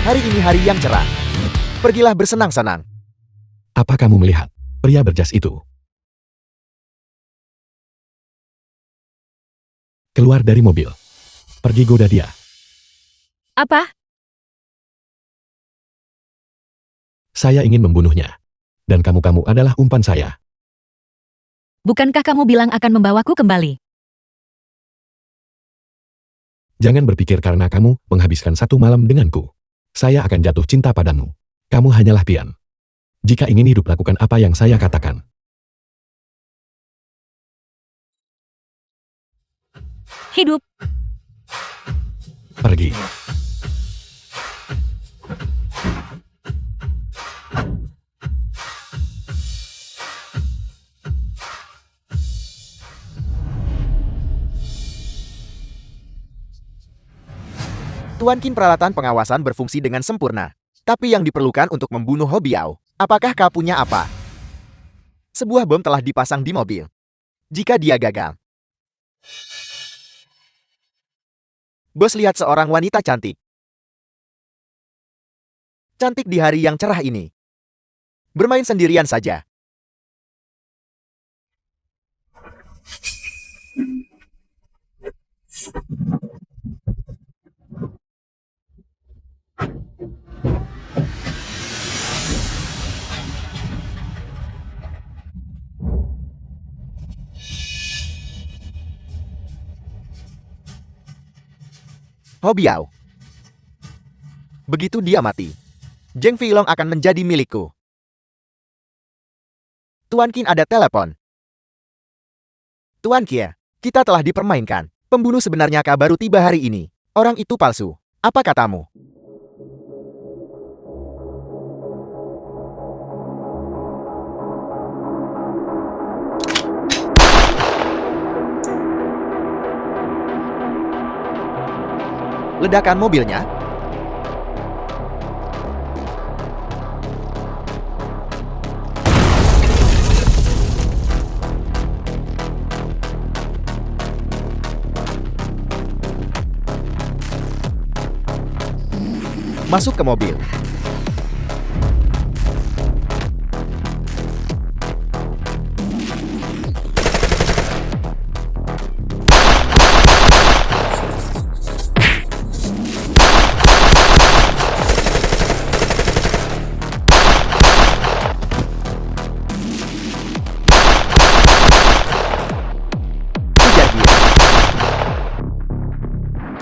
Hari ini hari yang cerah. Pergilah bersenang-senang. Apa kamu melihat pria berjas itu? Keluar dari mobil. Pergi goda dia. Apa? Saya ingin membunuhnya. Dan kamu adalah umpan saya. Bukankah kamu bilang akan membawaku kembali? Jangan berpikir karena kamu menghabiskan 1 malam denganku. Saya akan jatuh cinta padamu. Kamu hanyalah pian. Jika ingin hidup, lakukan apa yang saya katakan. Hidup. Pergi. Tuan Qin, peralatan pengawasan berfungsi dengan sempurna. Tapi yang diperlukan untuk membunuh Ho Biao, apakah kau punya apa? Sebuah bom telah dipasang di mobil. Jika dia gagal, bos lihat seorang wanita cantik. Cantik di hari yang cerah ini. Bermain sendirian saja. Ho Biao. Begitu dia mati, Zheng Feilong akan menjadi milikku. Tuan Qin, ada telepon. Tuan Qie, kita telah dipermainkan. Pembunuh sebenarnya baru tiba hari ini. Orang itu palsu. Apa katamu? Ledakan mobilnya. Masuk ke mobil.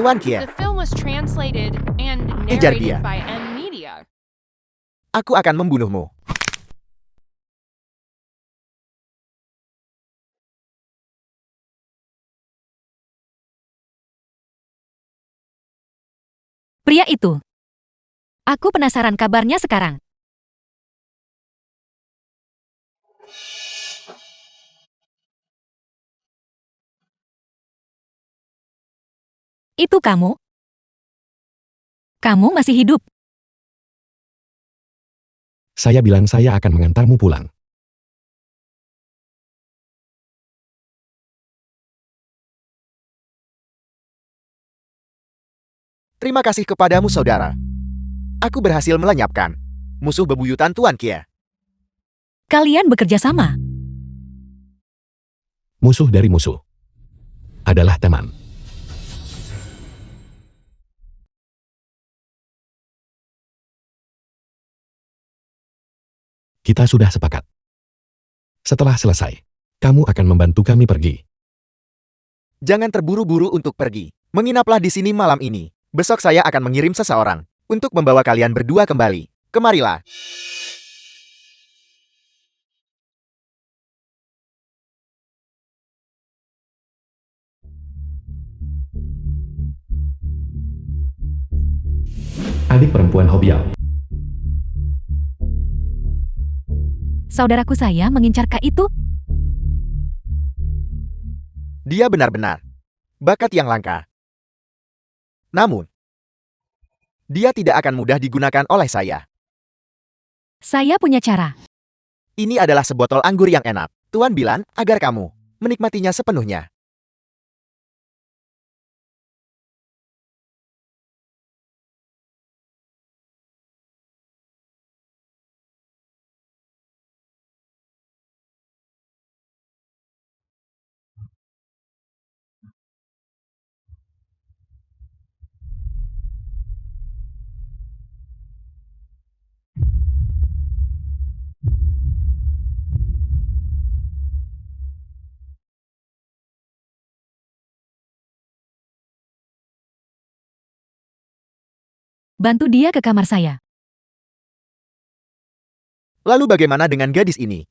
Tuan Qie, The film was translated and Kejar dia. narrated by M Media. aku akan membunuhmu. Pria itu. Aku penasaran kabarnya sekarang. Itu kamu? Kamu masih hidup? Saya bilang saya akan mengantarmu pulang. Terima kasih kepadamu, saudara. Aku berhasil melenyapkan musuh bebuyutan Tuan Qie. Kalian bekerja sama. Musuh dari musuh adalah teman. Kita sudah sepakat. Setelah selesai, kamu akan membantu kami pergi. Jangan terburu-buru untuk pergi. Menginaplah di sini malam ini. Besok saya akan mengirim seseorang untuk membawa kalian berdua kembali. Kemarilah. Adik perempuan Ho Biao. Saudaraku saya mengincar Kak itu. Dia benar-benar bakat yang langka. Namun, dia tidak akan mudah digunakan oleh saya. Saya punya cara. Ini adalah sebotol anggur yang enak. Tuan bilang agar kamu menikmatinya sepenuhnya. Bantu dia ke kamar saya. Lalu bagaimana dengan gadis ini?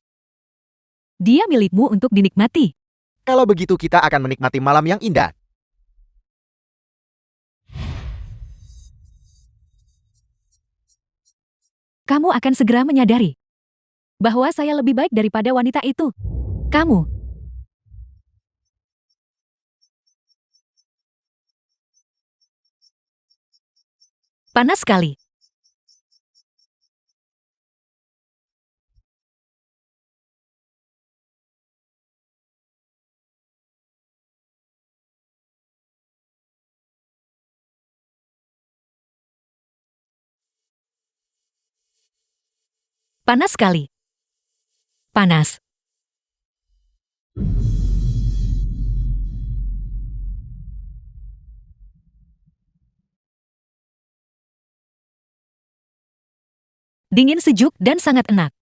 Dia milikmu untuk dinikmati. Kalau begitu kita akan menikmati malam yang indah. Kamu akan segera menyadari bahwa saya lebih baik daripada wanita itu. Kamu. Panas sekali. Panas sekali. Panas. Dingin, sejuk, dan sangat enak.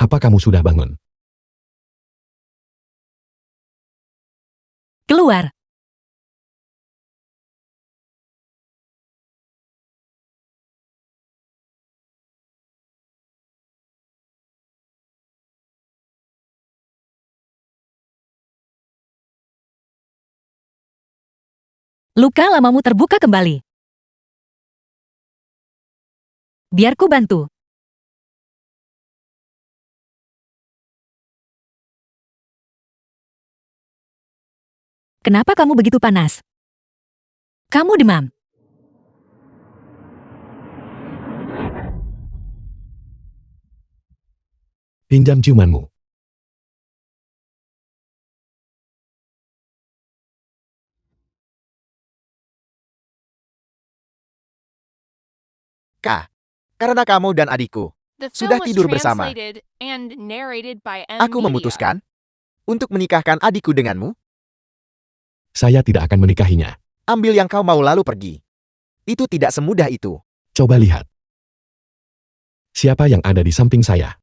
Apa kamu sudah bangun? Keluar. Luka lamamu terbuka kembali. Biar ku bantu. Kenapa kamu begitu panas? Kamu demam. Pinjam ciumanmu. Kak, karena kamu dan adikku, The Sudah film was tidur bersama. translated and narrated by M aku Media. memutuskan untuk menikahkan adikku denganmu. Saya tidak akan menikahinya. Ambil yang kau mau lalu pergi. Itu tidak semudah itu. Coba lihat. Siapa yang ada di samping saya?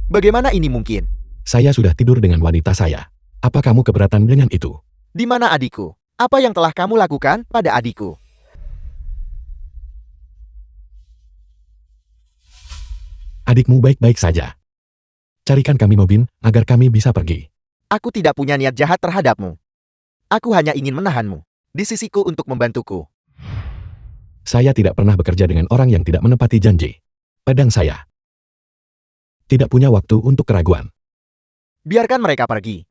Bagaimana ini mungkin? Saya sudah tidur dengan wanita saya. Apa kamu keberatan dengan itu? Di mana adikku? Apa yang telah kamu lakukan pada adikku? Adikmu baik-baik saja. Carikan kami mobil, agar kami bisa pergi. Aku tidak punya niat jahat terhadapmu. Aku hanya ingin menahanmu di sisiku untuk membantuku. Saya tidak pernah bekerja dengan orang yang tidak menepati janji. Pedang saya. Tidak punya waktu untuk keraguan. Biarkan mereka pergi.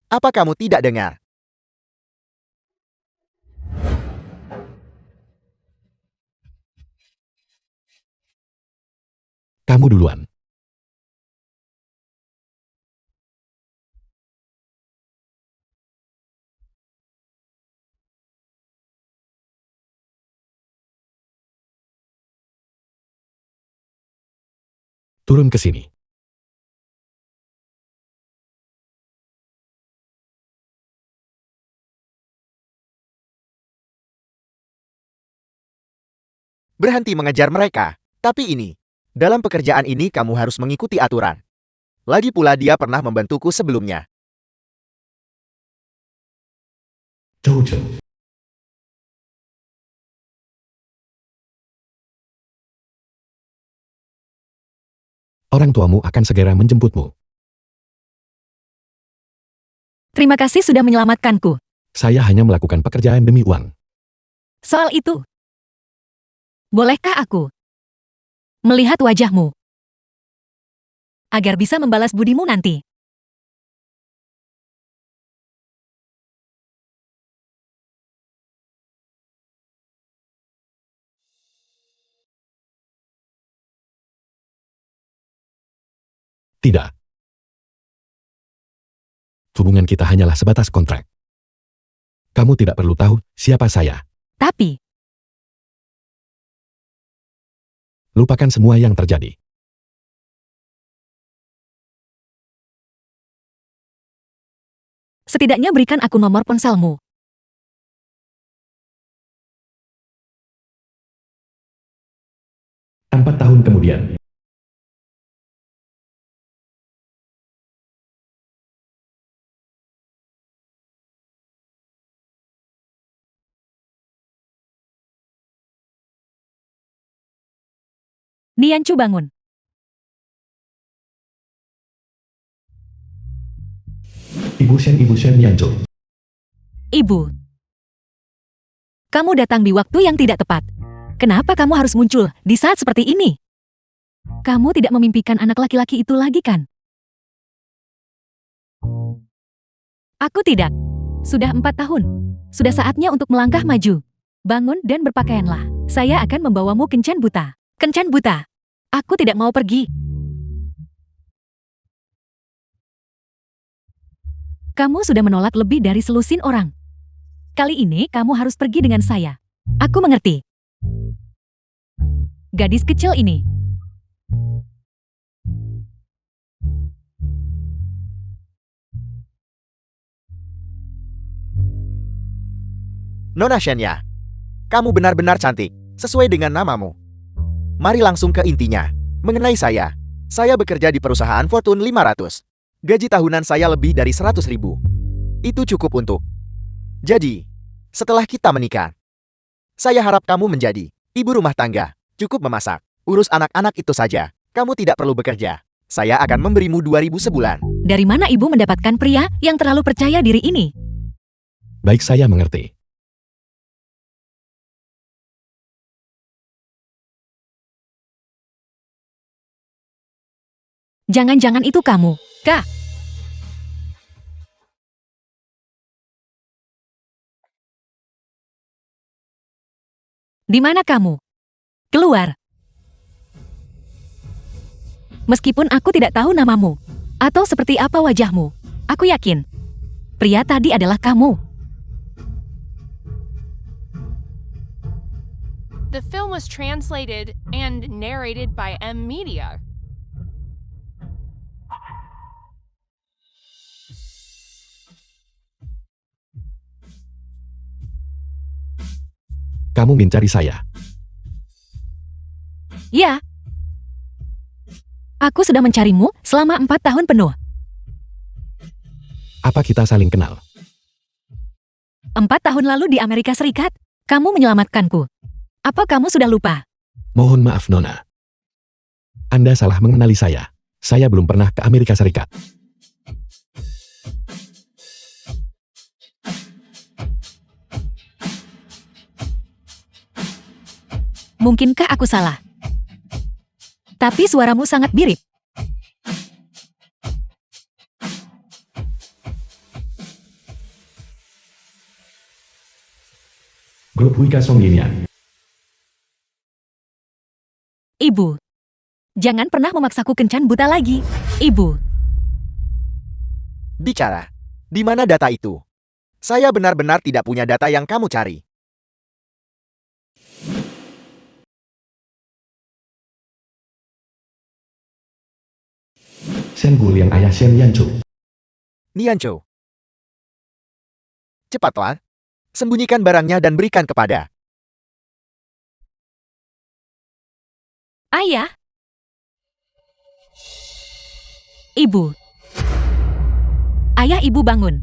Apa kamu tidak dengar? Kamu duluan. Turun ke sini. Berhenti mengejar mereka. Tapi ini, dalam pekerjaan ini kamu harus mengikuti aturan. Lagi pula dia pernah membantuku sebelumnya. Jojo. Orang tuamu akan segera menjemputmu. Terima kasih sudah menyelamatkanku. Saya hanya melakukan pekerjaan demi uang. Soal itu, bolehkah aku melihat wajahmu agar bisa membalas budimu nanti? Tidak. Hubungan kita hanyalah sebatas kontrak. Kamu tidak perlu tahu siapa saya. Tapi, Lupakan semua yang terjadi. Setidaknya berikan aku nomor ponselmu. Empat tahun kemudian, Nianchu bangun. Ibu Shen Nianchu. Ibu. Kamu datang di waktu yang tidak tepat. Kenapa kamu harus muncul di saat seperti ini? Kamu tidak memimpikan anak laki-laki itu lagi kan? Aku tidak. Sudah 4 tahun. Sudah saatnya untuk melangkah maju. Bangun dan berpakaianlah. Saya akan membawamu kencan buta. Kencan buta. Aku tidak mau pergi. Kamu sudah menolak lebih dari selusin orang. Kali ini kamu harus pergi dengan saya. Aku mengerti. Gadis kecil ini. Nona Shenya, kamu benar-benar cantik, sesuai dengan namamu. Mari langsung ke intinya. Mengenai saya bekerja di perusahaan Fortune 500. Gaji tahunan saya lebih dari 100.000. Itu cukup untuk. Jadi, setelah kita menikah, saya harap kamu menjadi ibu rumah tangga, cukup memasak, urus anak-anak itu saja. Kamu tidak perlu bekerja. Saya akan memberimu 2.000 sebulan. Dari mana ibu mendapatkan pria yang terlalu percaya diri ini? Baik, saya mengerti. Jangan-jangan itu kamu, Kak. Di mana kamu? Keluar. Meskipun aku tidak tahu namamu, atau seperti apa wajahmu, aku yakin, pria tadi adalah kamu. The film was translated and narrated by M Media. Kamu mencari saya. Ya. Aku sudah mencarimu selama 4 tahun penuh. Apa kita saling kenal? 4 tahun lalu di Amerika Serikat, kamu menyelamatkanku. Apa kamu sudah lupa? Mohon maaf, Nona. Anda salah mengenali saya. Saya belum pernah ke Amerika Serikat. Mungkinkah aku salah? Tapi suaramu sangat mirip. Grup Wika Songginian. Ibu. Jangan pernah memaksaku kencan buta lagi. Ibu. Bicara. Di mana data itu? Saya benar-benar tidak punya data yang kamu cari. Shen Gul yang ayah Shen Yanchu. Niancho. Cepatlah. Sembunyikan barangnya dan berikan kepada. Ayah. Ibu. Ayah, ibu bangun.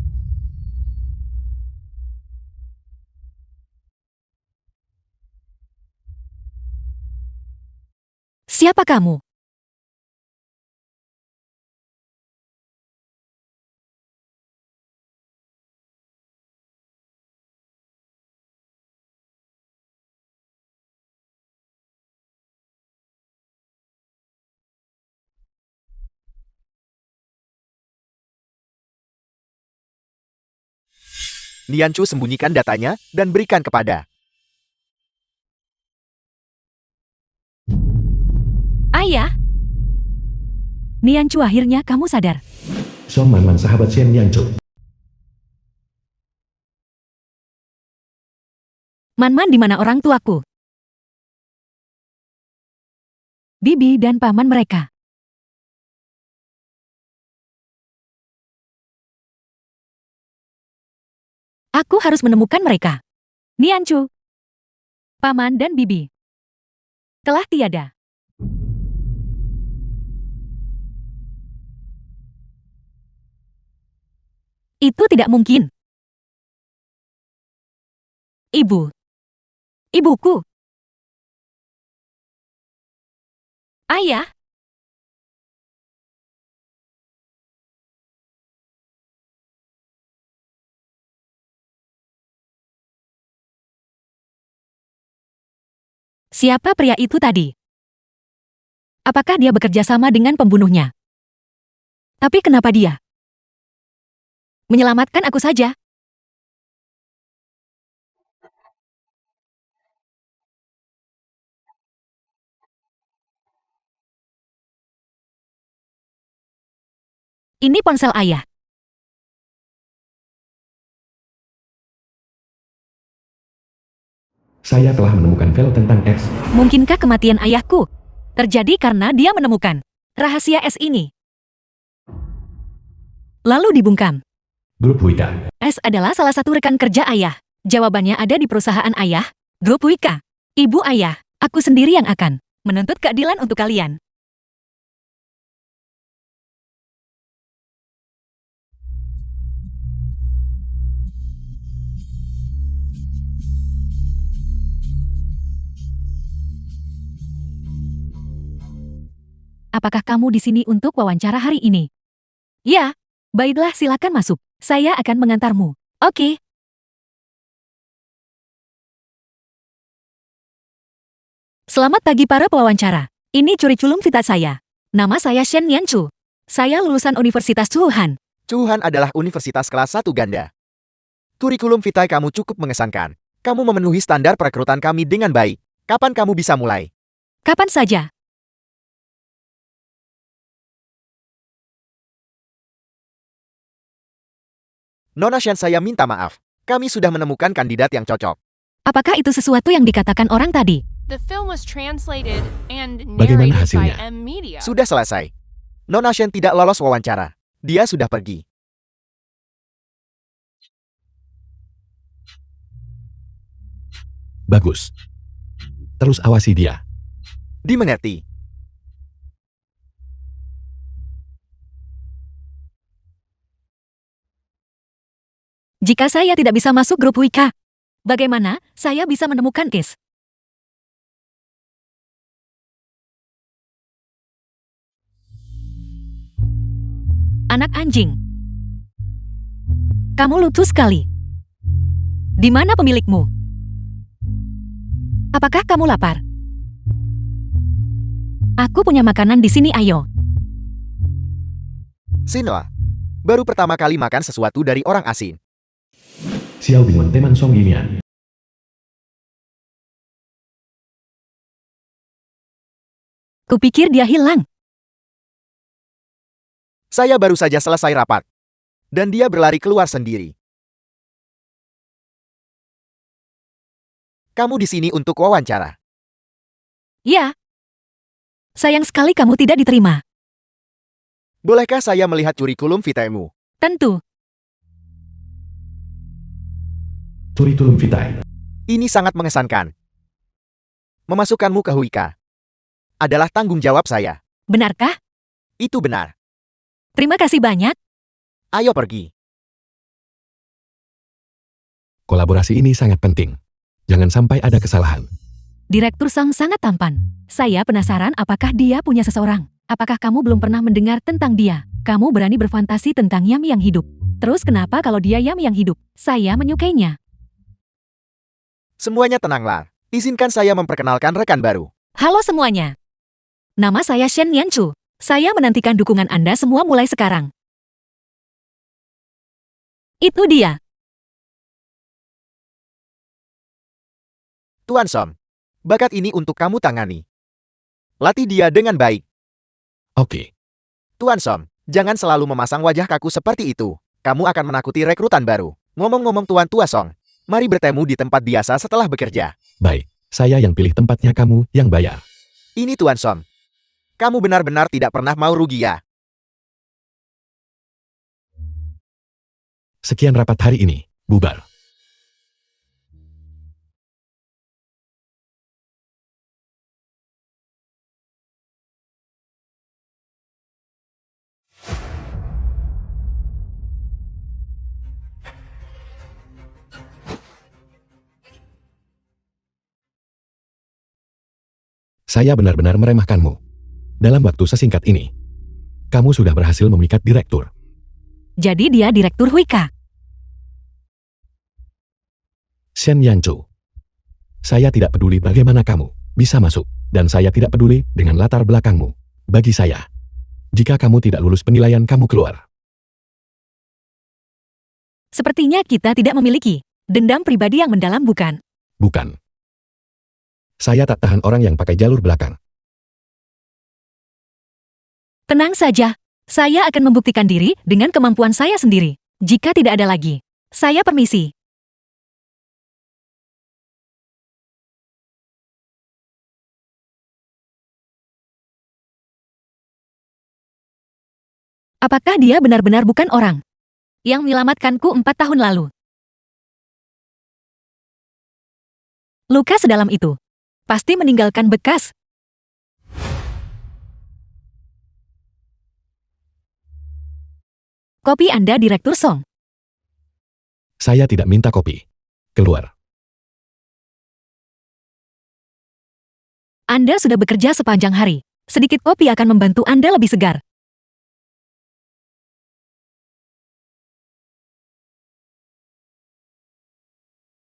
Siapa kamu? Nianchu sembunyikan datanya dan berikan kepada. Ayah. Nianchu, akhirnya kamu sadar. Song Man sahabat Shen Yanchu. Man-man, di mana orang tuaku? Bibi dan paman mereka. Aku harus menemukan mereka. Nianchu, paman dan bibi telah tiada. Itu tidak mungkin. Ibuku. Ayah. Siapa pria itu tadi? Apakah dia bekerja sama dengan pembunuhnya? Tapi kenapa dia menyelamatkan aku saja? Ini ponsel ayah. Saya telah menemukan file tentang X. Mungkinkah kematian ayahku terjadi karena dia menemukan rahasia S ini? Lalu dibungkam. Grup Wika. S adalah salah satu rekan kerja ayah. Jawabannya ada di perusahaan ayah, Grup Wika. Ibu ayah, aku sendiri yang akan menuntut keadilan untuk kalian. Apakah kamu di sini untuk wawancara hari ini? Ya, baiklah silakan masuk. Saya akan mengantarmu. Oke. Selamat pagi para pewawancara. Ini kurikulum vita saya. Nama saya Shen Nianchu. Saya lulusan Universitas Tsuhan. Tsuhan adalah universitas kelas 1 ganda. Kurikulum vitae kamu cukup mengesankan. Kamu memenuhi standar perekrutan kami dengan baik. Kapan kamu bisa mulai? Kapan saja. Nona Shen, saya minta maaf. Kami sudah menemukan kandidat yang cocok. Apakah itu sesuatu yang dikatakan orang tadi? The film was translated and Bagaimana narrated by hasilnya? M Media. Sudah selesai. Nona Shen tidak lolos wawancara. Dia sudah pergi. Bagus. Terus awasi dia. Dimengerti. Jika saya tidak bisa masuk grup Wika, bagaimana saya bisa menemukan Kes? Anak anjing. Kamu lucu sekali. Di mana pemilikmu? Apakah kamu lapar? Aku punya makanan di sini, ayo. Sinwa, baru pertama kali makan sesuatu dari orang asing. Xiao Bingon teman Song Yimian. Kupikir dia hilang. Saya baru saja selesai rapat. Dan dia berlari keluar sendiri. Kamu di sini untuk wawancara. Ya. Sayang sekali kamu tidak diterima. Bolehkah saya melihat kurikulum vitae-mu? Tentu. Kurikulum vitae. Ini sangat mengesankan. Memasukkanmu ke Wika adalah tanggung jawab saya. Benarkah? Itu benar. Terima kasih banyak. Ayo pergi. Kolaborasi ini sangat penting. Jangan sampai ada kesalahan. Direktur Song sangat tampan. Saya penasaran apakah dia punya seseorang. Apakah kamu belum pernah mendengar tentang dia? Kamu berani berfantasi tentang Yam yang hidup. Terus kenapa kalau dia Yam yang hidup? Saya menyukainya. Semuanya tenanglah. Izinkan saya memperkenalkan rekan baru. Halo semuanya. Nama saya Shen Nianchu. Saya menantikan dukungan Anda semua mulai sekarang. Itu dia. Tuan Som, bakat ini untuk kamu tangani. Latih dia dengan baik. Oke. Tuan Som, jangan selalu memasang wajah kaku seperti itu. Kamu akan menakuti rekrutan baru. Ngomong-ngomong Tuan Tua Song, mari bertemu di tempat biasa setelah bekerja. Baik. Saya yang pilih tempatnya, kamu yang bayar. Ini Tuan Som. Kamu benar-benar tidak pernah mau rugi ya? Sekian rapat hari ini, bubar. Saya benar-benar meremehkanmu. Dalam waktu sesingkat ini, kamu sudah berhasil memikat direktur. Jadi dia Direktur Huika. Shen Yanchu. Saya tidak peduli bagaimana kamu bisa masuk, dan saya tidak peduli dengan latar belakangmu. Bagi saya, jika kamu tidak lulus penilaian, kamu keluar. Sepertinya kita tidak memiliki dendam pribadi yang mendalam, bukan? Bukan. Saya tak tahan orang yang pakai jalur belakang. Tenang saja. Saya akan membuktikan diri dengan kemampuan saya sendiri. Jika tidak ada lagi, saya permisi. Apakah dia benar-benar bukan orang yang menyelamatkanku 4 tahun lalu? Luka sedalam itu pasti meninggalkan bekas. Kopi Anda, Direktur Song. Saya tidak minta kopi. Keluar. Anda sudah bekerja sepanjang hari. Sedikit kopi akan membantu Anda lebih segar.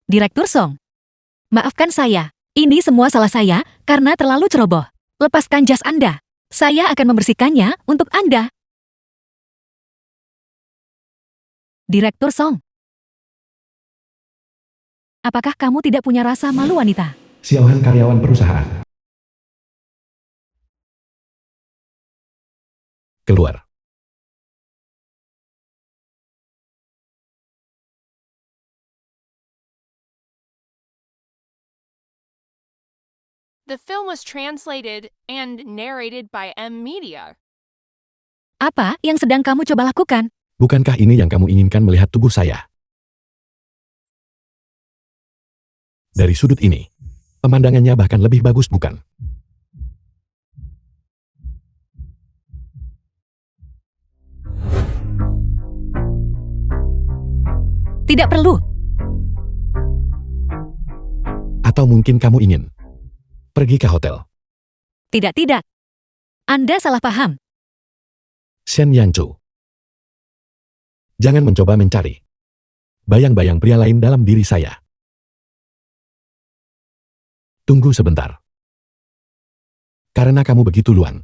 Direktur Song. Maafkan saya. Ini semua salah saya karena terlalu ceroboh. Lepaskan jas Anda. Saya akan membersihkannya untuk Anda. Direktur Song. Apakah kamu tidak punya rasa malu, wanita? Xiaohan karyawan perusahaan. Keluar. The film was translated and narrated by M Media. Apa yang sedang kamu coba lakukan? Bukankah ini yang kamu inginkan melihat tubuh saya? Dari sudut ini, pemandangannya bahkan lebih bagus, bukan? Tidak perlu. Atau mungkin kamu ingin pergi ke hotel? Tidak. Anda salah paham. Shen Yanchu. Jangan mencoba mencari bayang-bayang pria lain dalam diri saya. Tunggu sebentar. Karena kamu begitu luang.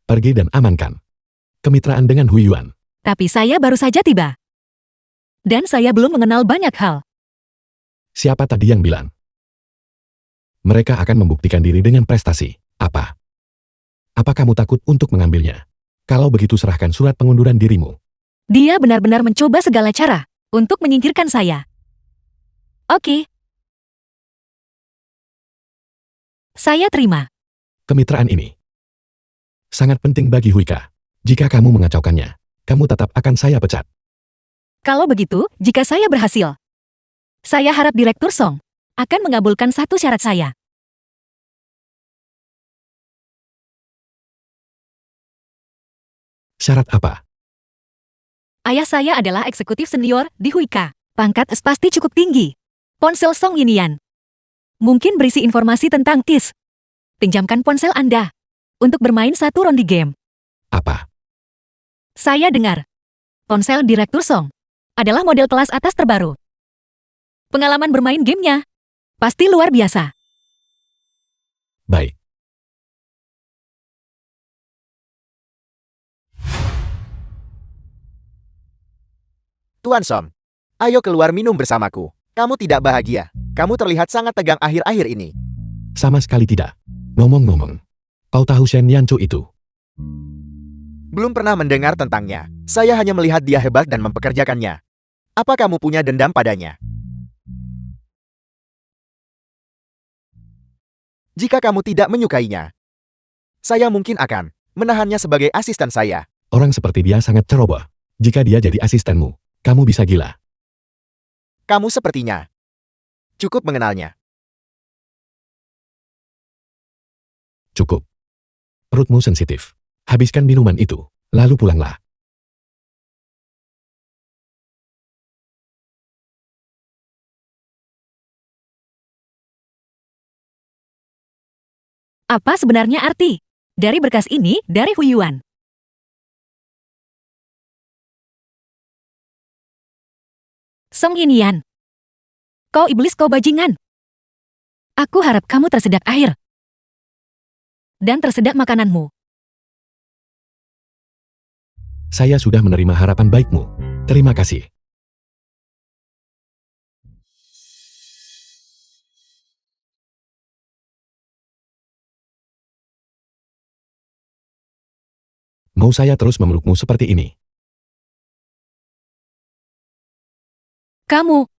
Pergi dan amankan kemitraan dengan Hu Yuan. Tapi saya baru saja tiba. Dan saya belum mengenal banyak hal. Siapa tadi yang bilang? Mereka akan membuktikan diri dengan prestasi. Apa? Apa kamu takut untuk mengambilnya? Kalau begitu serahkan surat pengunduran dirimu. Dia benar-benar mencoba segala cara untuk menyingkirkan saya. Oke. Saya terima. Kemitraan ini sangat penting bagi Huika. Jika kamu mengacaukannya, kamu tetap akan saya pecat. Kalau begitu, jika saya berhasil, saya harap Direktur Song akan mengabulkan satu syarat saya. Syarat apa? Ayah saya adalah eksekutif senior di Huika. Pangkat pasti cukup tinggi. Ponsel Song Yinian. Mungkin berisi informasi tentang KIS. Pinjamkan ponsel Anda untuk bermain satu ronde game. Apa? Saya dengar ponsel Direktur Song adalah model kelas atas terbaru. Pengalaman bermain gamenya pasti luar biasa. Baik. Tuan Song, ayo keluar minum bersamaku. Kamu tidak bahagia. Kamu terlihat sangat tegang akhir-akhir ini. Sama sekali tidak. Ngomong-ngomong, kau tahu Shen Yanchu itu? Belum pernah mendengar tentangnya. Saya hanya melihat dia hebat dan mempekerjakannya. Apa kamu punya dendam padanya? Jika kamu tidak menyukainya, Saya mungkin akan menahannya sebagai asisten saya. Orang seperti dia sangat ceroboh. Jika dia jadi asistenmu, kamu bisa gila. Kamu sepertinya cukup mengenalnya. Cukup. Perutmu sensitif. Habiskan minuman itu, lalu pulanglah. Apa sebenarnya arti dari berkas ini dari Huyuan? Song Yin, kau iblis, kau bajingan. Aku harap kamu tersedak air. Dan tersedak makananmu. Saya sudah menerima harapan baikmu. Terima kasih. Mau saya terus memelukmu seperti ini? Kamu.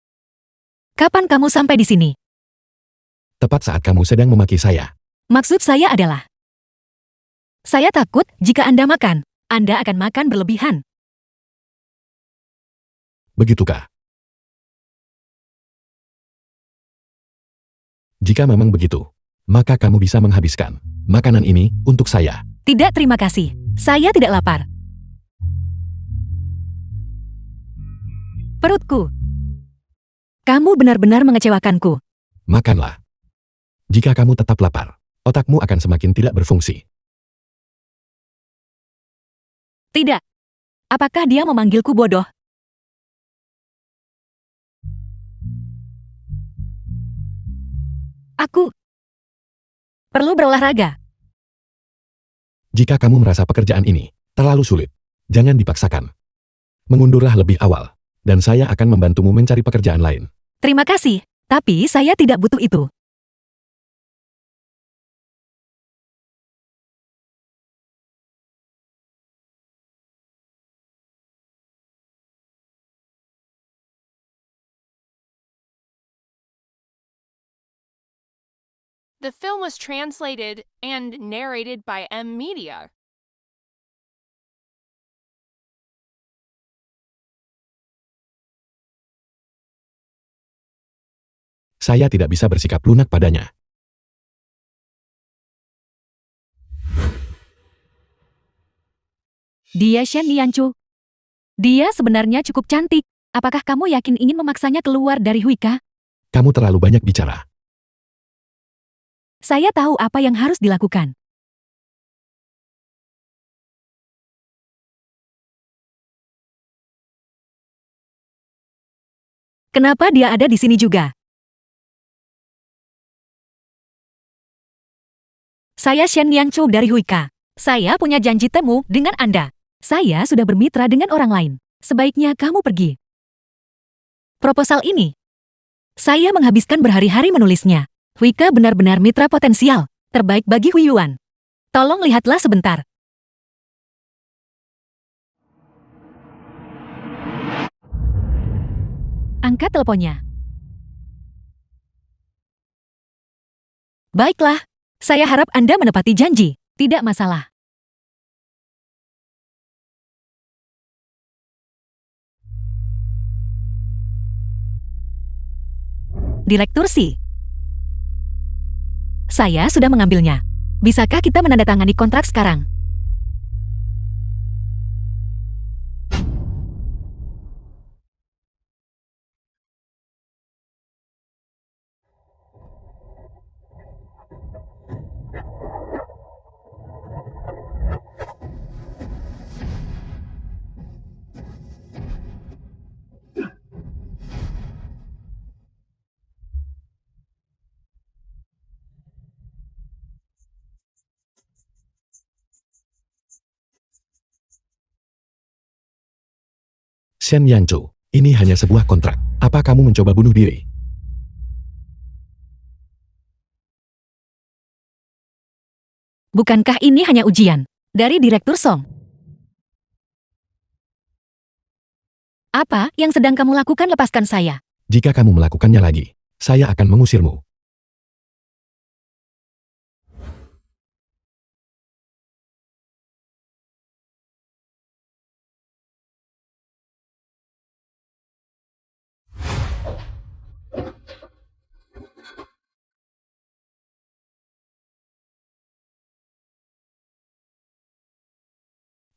Kapan kamu sampai di sini? Tepat saat kamu sedang memaki saya. Maksud saya adalah, saya takut jika Anda makan, Anda akan makan berlebihan. Begitukah? Jika memang begitu, maka kamu bisa menghabiskan makanan ini untuk saya. Tidak, terima kasih. Saya tidak lapar. Perutku. Kamu benar-benar mengecewakanku. Makanlah. Jika kamu tetap lapar, otakmu akan semakin tidak berfungsi. Tidak. Apakah dia memanggilku bodoh? Aku perlu berolahraga. Jika kamu merasa pekerjaan ini terlalu sulit, jangan dipaksakan. Mengundurlah lebih awal, dan saya akan membantumu mencari pekerjaan lain. Terima kasih, tapi saya tidak butuh itu. The film was translated and narrated by M Media. Saya tidak bisa bersikap lunak padanya. Dia Shen Lianchu. Dia sebenarnya cukup cantik. Apakah kamu yakin ingin memaksanya keluar dari Huika? Kamu terlalu banyak bicara. Saya tahu apa yang harus dilakukan. Kenapa dia ada di sini juga? Saya Shen Lianchu dari Huika. Saya punya janji temu dengan Anda. Saya sudah bermitra dengan orang lain. Sebaiknya kamu pergi. Proposal ini, saya menghabiskan berhari-hari menulisnya. Huika benar-benar mitra potensial, terbaik bagi Huyuan. Tolong lihatlah sebentar. Angkat teleponnya. Baiklah, saya harap Anda menepati janji. Tidak masalah. Direktur Si. Saya sudah mengambilnya. Bisakah kita menandatangani kontrak sekarang? Shen Yanchu, ini hanya sebuah kontrak. Apa kamu mencoba bunuh diri? Bukankah ini hanya ujian? Dari Direktur Song. Apa yang sedang kamu lakukan? Lepaskan saya. Jika kamu melakukannya lagi, saya akan mengusirmu.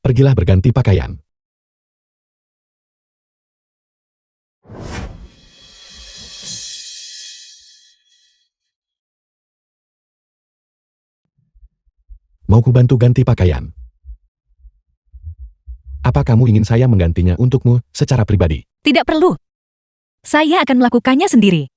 Pergilah berganti pakaian. Mau ku bantu ganti pakaian? Apa kamu ingin saya menggantinya untukmu secara pribadi? Tidak perlu. Saya akan melakukannya sendiri.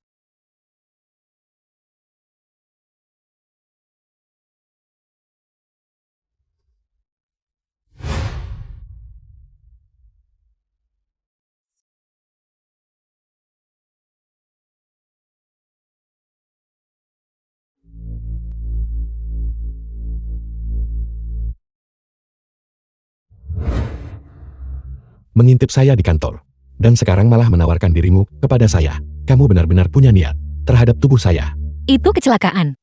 Mengintip saya di kantor. Dan sekarang malah menawarkan dirimu kepada saya. Kamu benar-benar punya niat terhadap tubuh saya. Itu kecelakaan.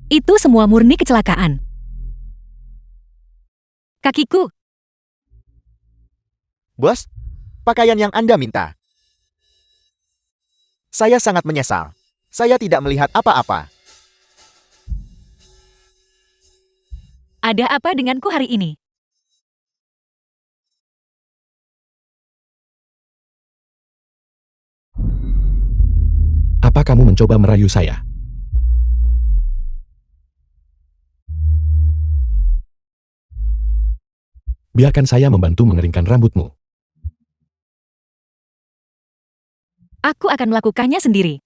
Itu semua murni kecelakaan. Kakiku. Bos, pakaian yang Anda minta. Saya sangat menyesal. Saya tidak melihat apa-apa. Ada apa denganku hari ini? Apa kamu mencoba merayu saya? Biarkan saya membantu mengeringkan rambutmu. Aku akan melakukannya sendiri.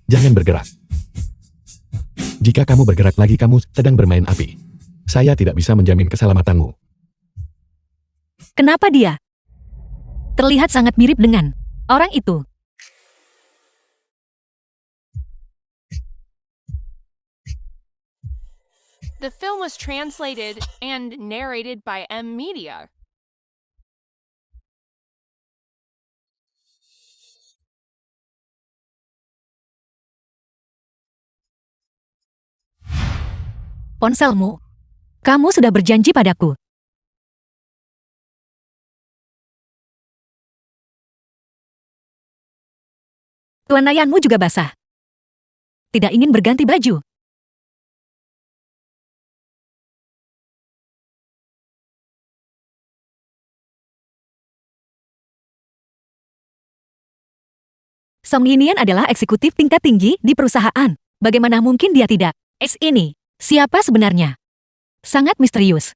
Jangan bergerak. Jika kamu bergerak lagi, kamu sedang bermain api. Saya tidak bisa menjamin keselamatanmu. Kenapa dia? Terlihat sangat mirip dengan orang itu. The film was translated and narrated by M Media. Ponselmu. Kamu sudah berjanji padaku. Tuanayanmu juga basah. Tidak ingin berganti baju. Song Yinian adalah eksekutif tingkat tinggi di perusahaan. Bagaimana mungkin dia tidak? Ini, siapa sebenarnya? Sangat misterius.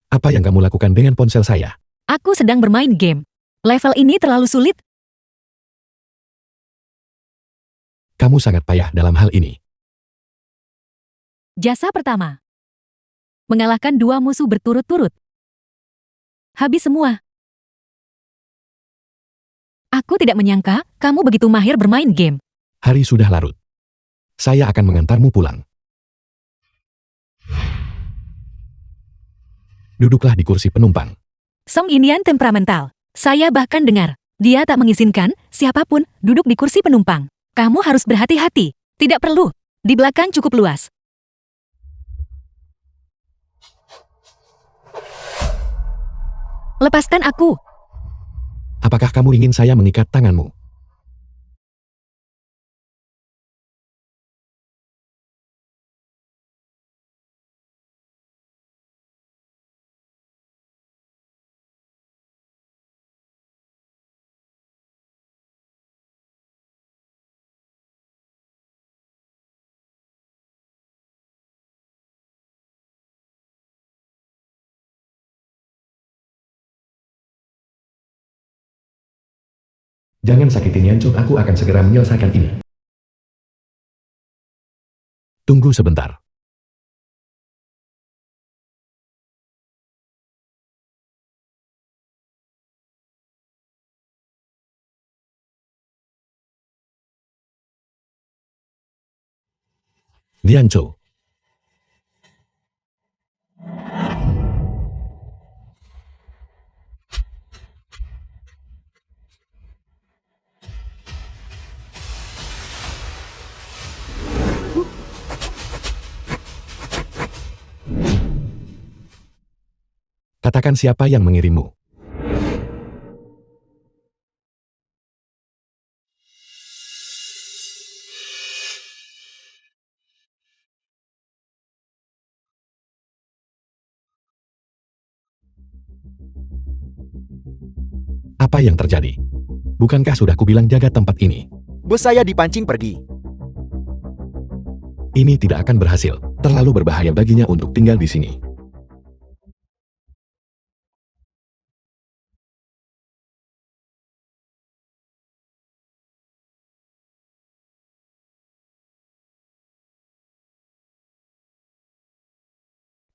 Apa yang kamu lakukan dengan ponsel saya? Aku sedang bermain game. Level ini terlalu sulit. Kamu sangat payah dalam hal ini. Jasa pertama. Mengalahkan 2 musuh berturut-turut. Habis semua. Aku tidak menyangka kamu begitu mahir bermain game. Hari sudah larut. Saya akan mengantarmu pulang. Duduklah di kursi penumpang. Song Yinian temperamental. Saya bahkan dengar, dia tak mengizinkan siapapun duduk di kursi penumpang. Kamu harus berhati-hati. Tidak perlu. Di belakang cukup luas. Lepaskan aku. Apakah kamu ingin saya mengikat tanganmu? Jangan sakiti Niancuk, aku akan segera menyelesaikan ini. Tunggu sebentar. Niancuk. Katakan siapa yang mengirimmu. Apa yang terjadi? Bukankah sudah kubilang jaga tempat ini? Bos saya dipancing pergi. Ini tidak akan berhasil. Terlalu berbahaya baginya untuk tinggal di sini.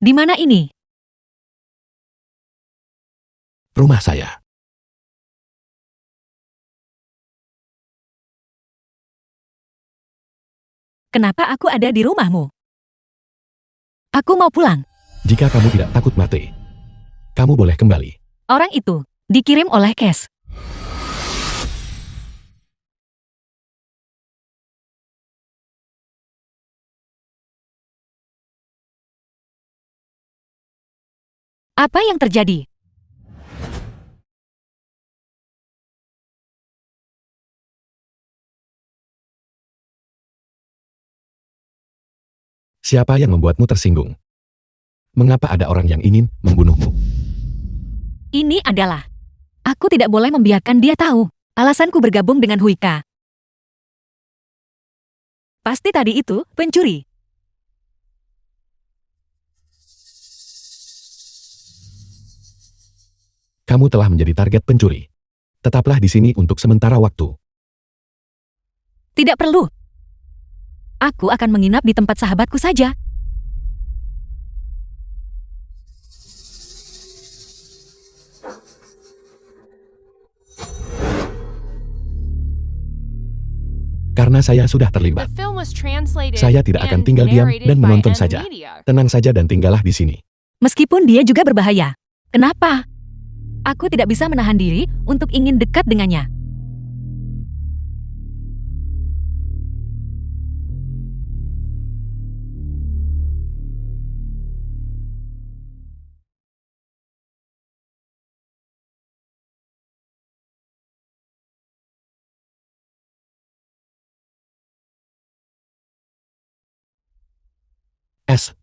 Di mana ini? Rumah saya. Kenapa aku ada di rumahmu? Aku mau pulang. Jika kamu tidak takut mati, kamu boleh kembali. Orang itu dikirim oleh Cash. Apa yang terjadi? Siapa yang membuatmu tersinggung? Mengapa ada orang yang ingin membunuhmu? Ini adalah. Aku tidak boleh membiarkan dia tahu. Alasanku bergabung dengan Huika. Pasti tadi itu pencuri. Kamu telah menjadi target pencuri. Tetaplah di sini untuk sementara waktu. Tidak perlu. Aku akan menginap di tempat sahabatku saja. Karena saya sudah The terlibat. film was translated Saya tidak akan and tinggal diam narrated dan by menonton M saja. Media. Tenang saja dan tinggallah di sini. Meskipun dia juga berbahaya. Kenapa? Aku tidak bisa menahan diri untuk ingin dekat dengannya. S.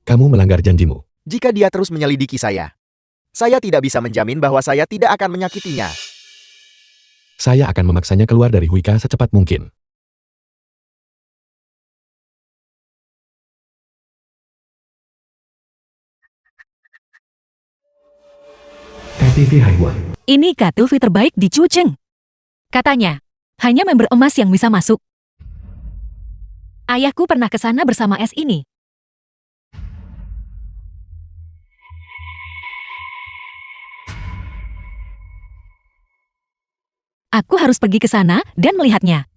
Kamu melanggar janjimu. Jika dia terus menyelidiki saya tidak bisa menjamin bahwa saya tidak akan menyakitinya. Saya akan memaksanya keluar dari Huika secepat mungkin. KTV Haiwan. Ini KTV terbaik di Chucheng. Katanya, hanya member emas yang bisa masuk. Ayahku pernah ke sana bersama S ini. Aku harus pergi ke sana dan melihatnya.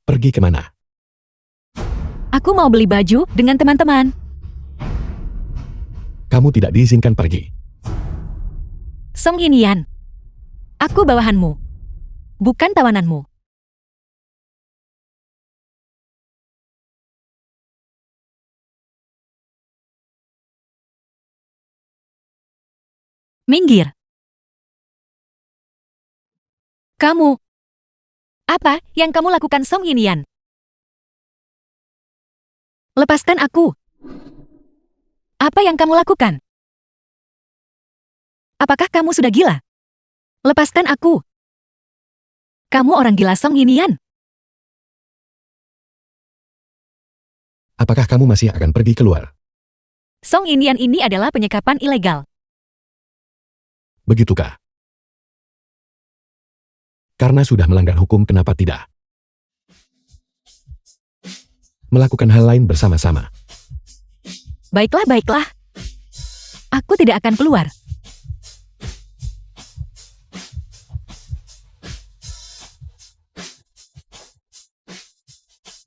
Pergi kemana? Aku mau beli baju dengan teman-teman. Kamu tidak diizinkan pergi. Song Inian. Aku bawahanmu. Bukan tawananmu. Minggir. Kamu. Apa yang kamu lakukan, Song Inian? Lepaskan aku. Apa yang kamu lakukan? Apakah kamu sudah gila? Lepaskan aku. Kamu orang gila, Song Inian. Apakah kamu masih akan pergi keluar? Song Inian ini adalah penyekapan ilegal. Begitukah? Karena sudah melanggar hukum, kenapa tidak? Melakukan hal lain bersama-sama. Baiklah, baiklah. Aku tidak akan keluar.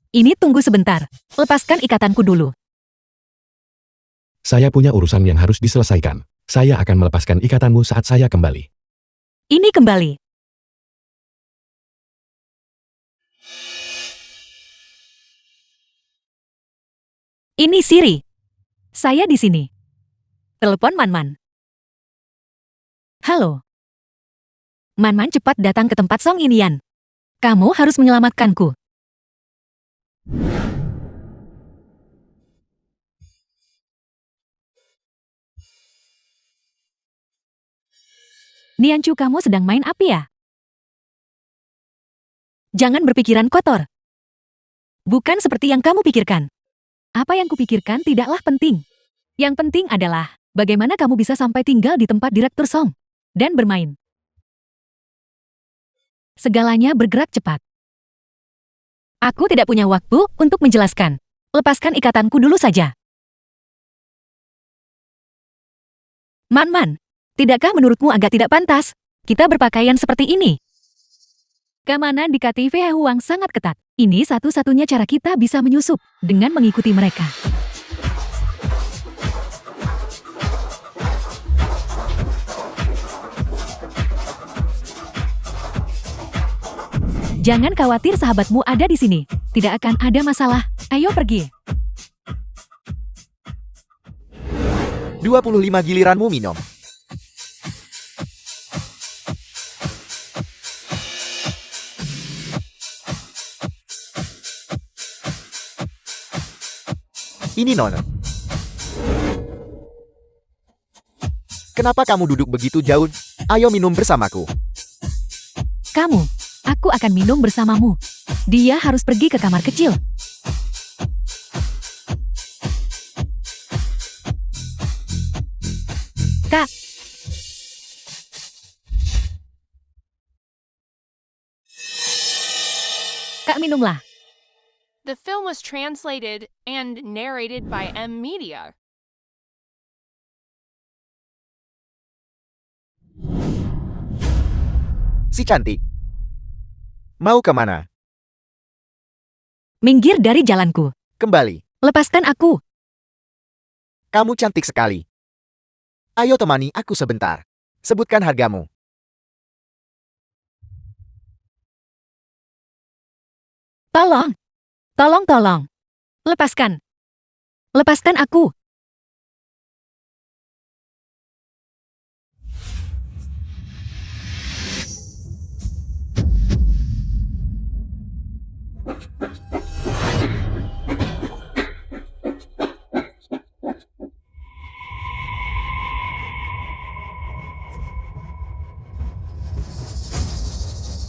Ini tunggu sebentar. Lepaskan ikatanku dulu. Saya punya urusan yang harus diselesaikan. Saya akan melepaskan ikatanmu saat saya kembali. Ini kembali. Ini Siri. Saya di sini. Telepon Manman. Halo. Manman, cepat datang ke tempat Song Inian. Kamu harus menyelamatkanku. Nianchu, kamu sedang main api ya? Jangan berpikiran kotor. Bukan seperti yang kamu pikirkan. Apa yang kupikirkan tidaklah penting. Yang penting adalah bagaimana kamu bisa sampai tinggal di tempat Direktur Song dan bermain. Segalanya bergerak cepat. Aku tidak punya waktu untuk menjelaskan. Lepaskan ikatanku dulu saja. Man, tidakkah menurutmu agak tidak pantas kita berpakaian seperti ini? Keamanan di KTV Huang sangat ketat. Ini satu-satunya cara kita bisa menyusup dengan mengikuti mereka. Jangan khawatir, sahabatmu ada di sini. Tidak akan ada masalah. Ayo pergi. 25 giliranmu minum. Ini Nona. Kenapa kamu duduk begitu jauh? Ayo minum bersamaku. Aku akan minum bersamamu. Dia harus pergi ke kamar kecil. Kak. Kak, minumlah. The film was translated and narrated by M Media. Si cantik. Mau kemana? Minggir dari jalanku. Kembali. Lepaskan aku. Kamu cantik sekali. Ayo temani aku sebentar. Sebutkan hargamu. Tolong. Tolong. Lepaskan. Lepaskan aku.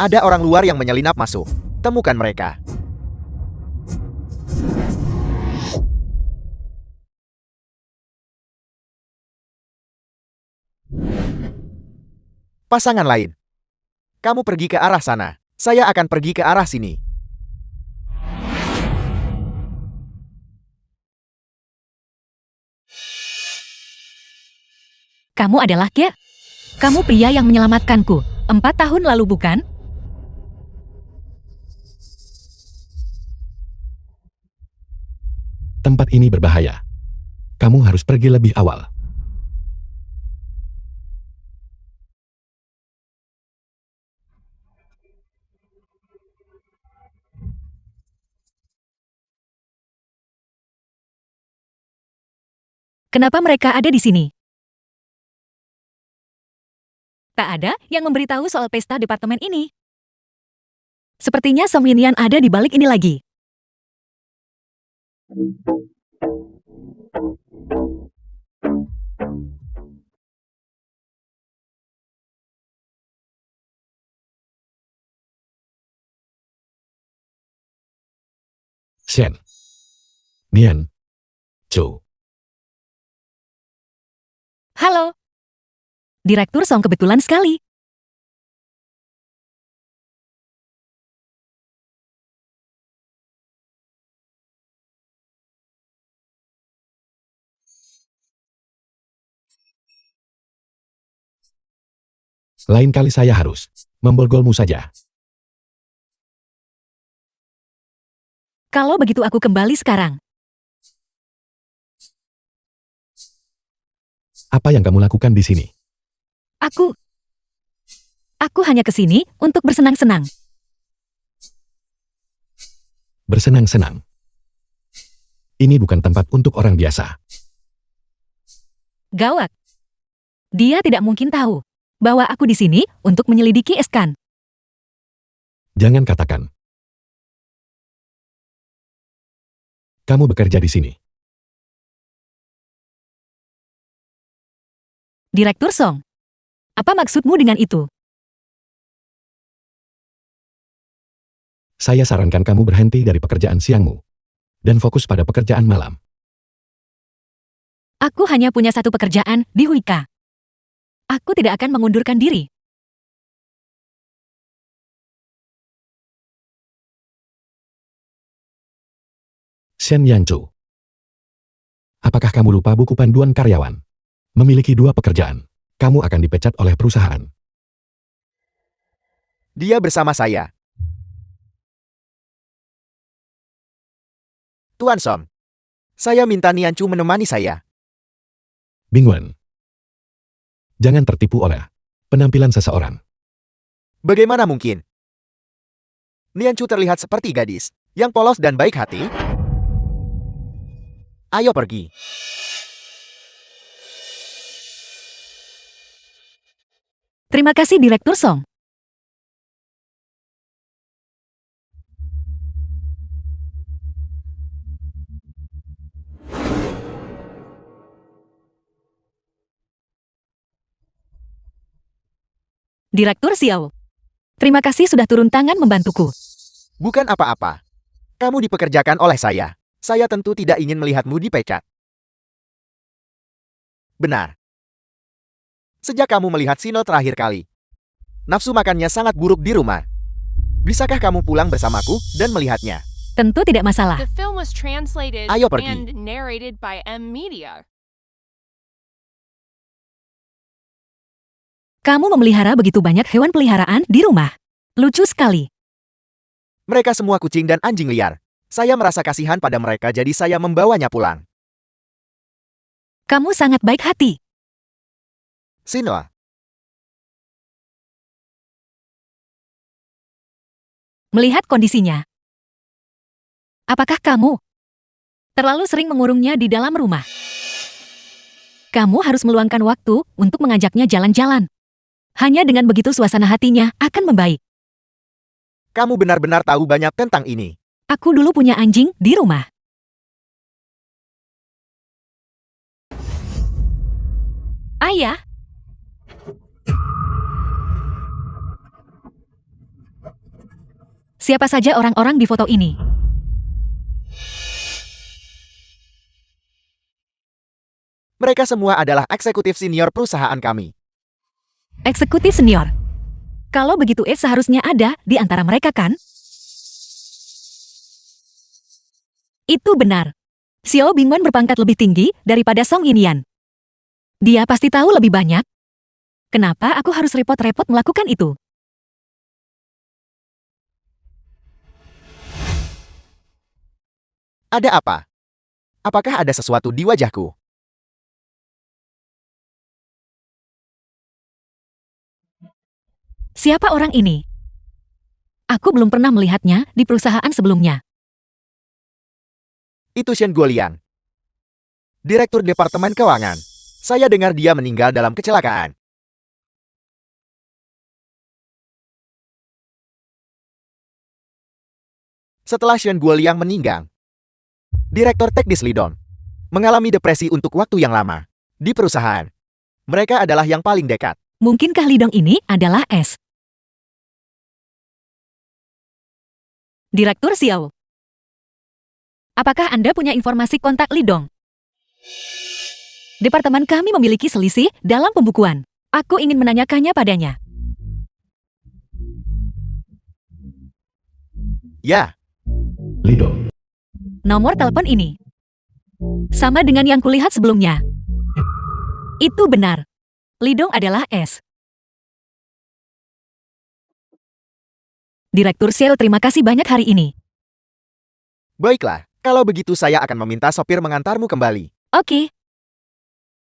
Ada orang luar yang menyelinap masuk. Temukan mereka. Pasangan lain. Kamu pergi ke arah sana. Saya akan pergi ke arah sini. Kamu adalah Kya? Kamu pria yang menyelamatkanku 4 tahun lalu, bukan? Tempat ini berbahaya. Kamu harus pergi lebih awal. Kenapa mereka ada di sini? Tak ada yang memberitahu soal pesta departemen ini. Sepertinya Song Yinian ada di balik ini lagi. Shen. Nian. Zhou. Halo. Direktur Song, kebetulan sekali. Lain kali saya harus memborgolmu saja. Kalau begitu aku kembali sekarang. Apa yang kamu lakukan di sini? Aku hanya ke sini untuk bersenang-senang. Bersenang-senang. Ini bukan tempat untuk orang biasa. Gawat. Dia tidak mungkin tahu bahwa aku di sini untuk menyelidiki Eskan. Jangan katakan. Kamu bekerja di sini. Direktur Song. Apa maksudmu dengan itu? Saya sarankan kamu berhenti dari pekerjaan siangmu dan fokus pada pekerjaan malam. Aku hanya punya satu pekerjaan di Huika. Aku tidak akan mengundurkan diri. Shen Yanchu. Apakah kamu lupa buku panduan karyawan? Memiliki 2 pekerjaan. Kamu akan dipecat oleh perusahaan. Dia bersama saya. Tuan Song. Saya minta Nianchu menemani saya. Bingwen. Jangan tertipu oleh penampilan seseorang. Bagaimana mungkin? Nianchu terlihat seperti gadis yang polos dan baik hati. Ayo pergi. Terima kasih Direktur Song. Direktur Xiao. Terima kasih sudah turun tangan membantuku. Bukan apa-apa. Kamu dipekerjakan oleh saya. Saya tentu tidak ingin melihatmu dipecat. Benar. Sejak kamu melihat Sino terakhir kali, nafsu makannya sangat buruk di rumah. Bisakah kamu pulang bersamaku dan melihatnya? Tentu tidak masalah. The film was translated Ayo pergi. and narrated by M Media. Kamu memelihara begitu banyak hewan peliharaan di rumah. Lucu sekali. Mereka semua kucing dan anjing liar. Saya merasa kasihan pada mereka jadi saya membawanya pulang. Kamu sangat baik hati. Sino, Melihat kondisinya. Apakah kamu terlalu sering mengurungnya di dalam rumah? Kamu harus meluangkan waktu untuk mengajaknya jalan-jalan. Hanya dengan begitu suasana hatinya akan membaik. kamu benar-benar tahu banyak tentang ini. Aku dulu punya anjing di rumah. Ayah, siapa saja orang-orang di foto ini? Mereka semua adalah eksekutif senior perusahaan kami. Eksekutif senior. Kalau begitu seharusnya ada di antara mereka kan? Itu benar. Xiao Bingwen berpangkat lebih tinggi daripada Song Yinyan. Dia pasti tahu lebih banyak. Kenapa aku harus repot-repot melakukan itu? Ada apa? Apakah ada sesuatu di wajahku? Siapa orang ini? Aku belum pernah melihatnya di perusahaan sebelumnya. Itu Shen Guoliang, Direktur Departemen Keuangan. Saya dengar dia meninggal dalam kecelakaan. Setelah Shen Guoliang meninggal, Direktur Teknis Lidong mengalami depresi untuk waktu yang lama di perusahaan. Mereka adalah yang paling dekat. Mungkinkah Lidong ini adalah S? Direktur Xiao. Apakah Anda punya informasi kontak Lidong? Departemen kami memiliki selisih dalam pembukuan. Aku ingin menanyakannya padanya. Ya, Lidong. Nomor telepon ini sama dengan yang kulihat sebelumnya. Itu benar. Lidong adalah S. Direktur Xiao, terima kasih banyak hari ini. baiklah. Kalau begitu saya akan meminta sopir mengantarmu kembali. Oke.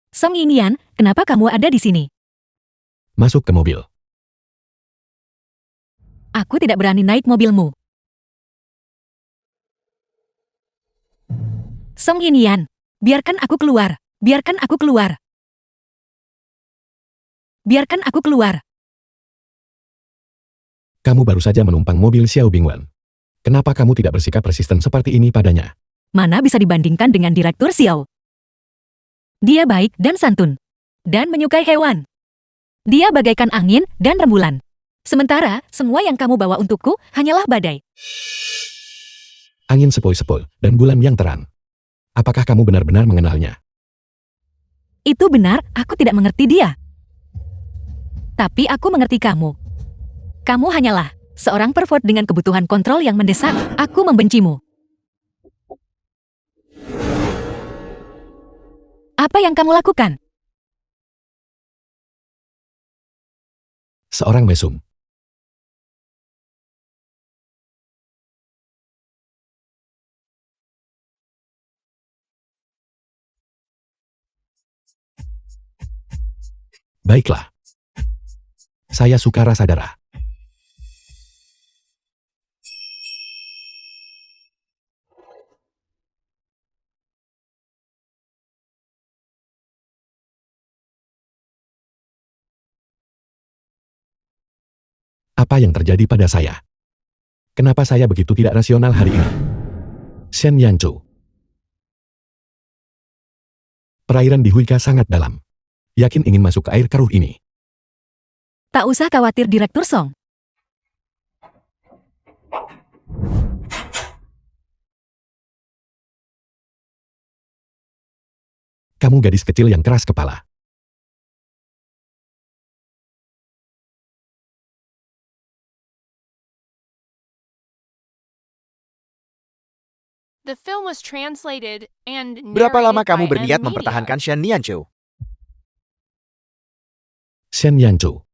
Song Yinian, kenapa kamu ada di sini? Masuk ke mobil. Aku tidak berani naik mobilmu. Song Yinian, biarkan aku keluar. Biarkan aku keluar. Biarkan aku keluar. Kamu baru saja menumpang mobil Xiao Bingwan. Kenapa kamu tidak bersikap resisten seperti ini padanya? Mana bisa dibandingkan dengan Direktur Xiao? Dia baik dan santun. Dan menyukai hewan. Dia bagaikan angin dan rembulan. Sementara, semua yang kamu bawa untukku hanyalah badai. Angin sepoi-sepoi dan bulan yang terang. Apakah kamu benar-benar mengenalnya? Itu benar, aku tidak mengerti dia. Tapi aku mengerti kamu. Kamu hanyalah seorang pervert dengan kebutuhan kontrol yang mendesak. Aku membencimu. Apa yang kamu lakukan? Seorang mesum. Baiklah. Saya suka rasa darah. Apa yang terjadi pada saya? Kenapa saya begitu tidak rasional hari ini? Shen Yanchu. Perairan di Huika sangat dalam. Yakin ingin masuk ke air keruh ini. Tak usah khawatir Direktur Song. Kamu gadis kecil yang keras kepala. The film was translated and Berapa lama narrated kamu by berniat M. Media. mempertahankan Shen Nianzhou? Shen Yanchu.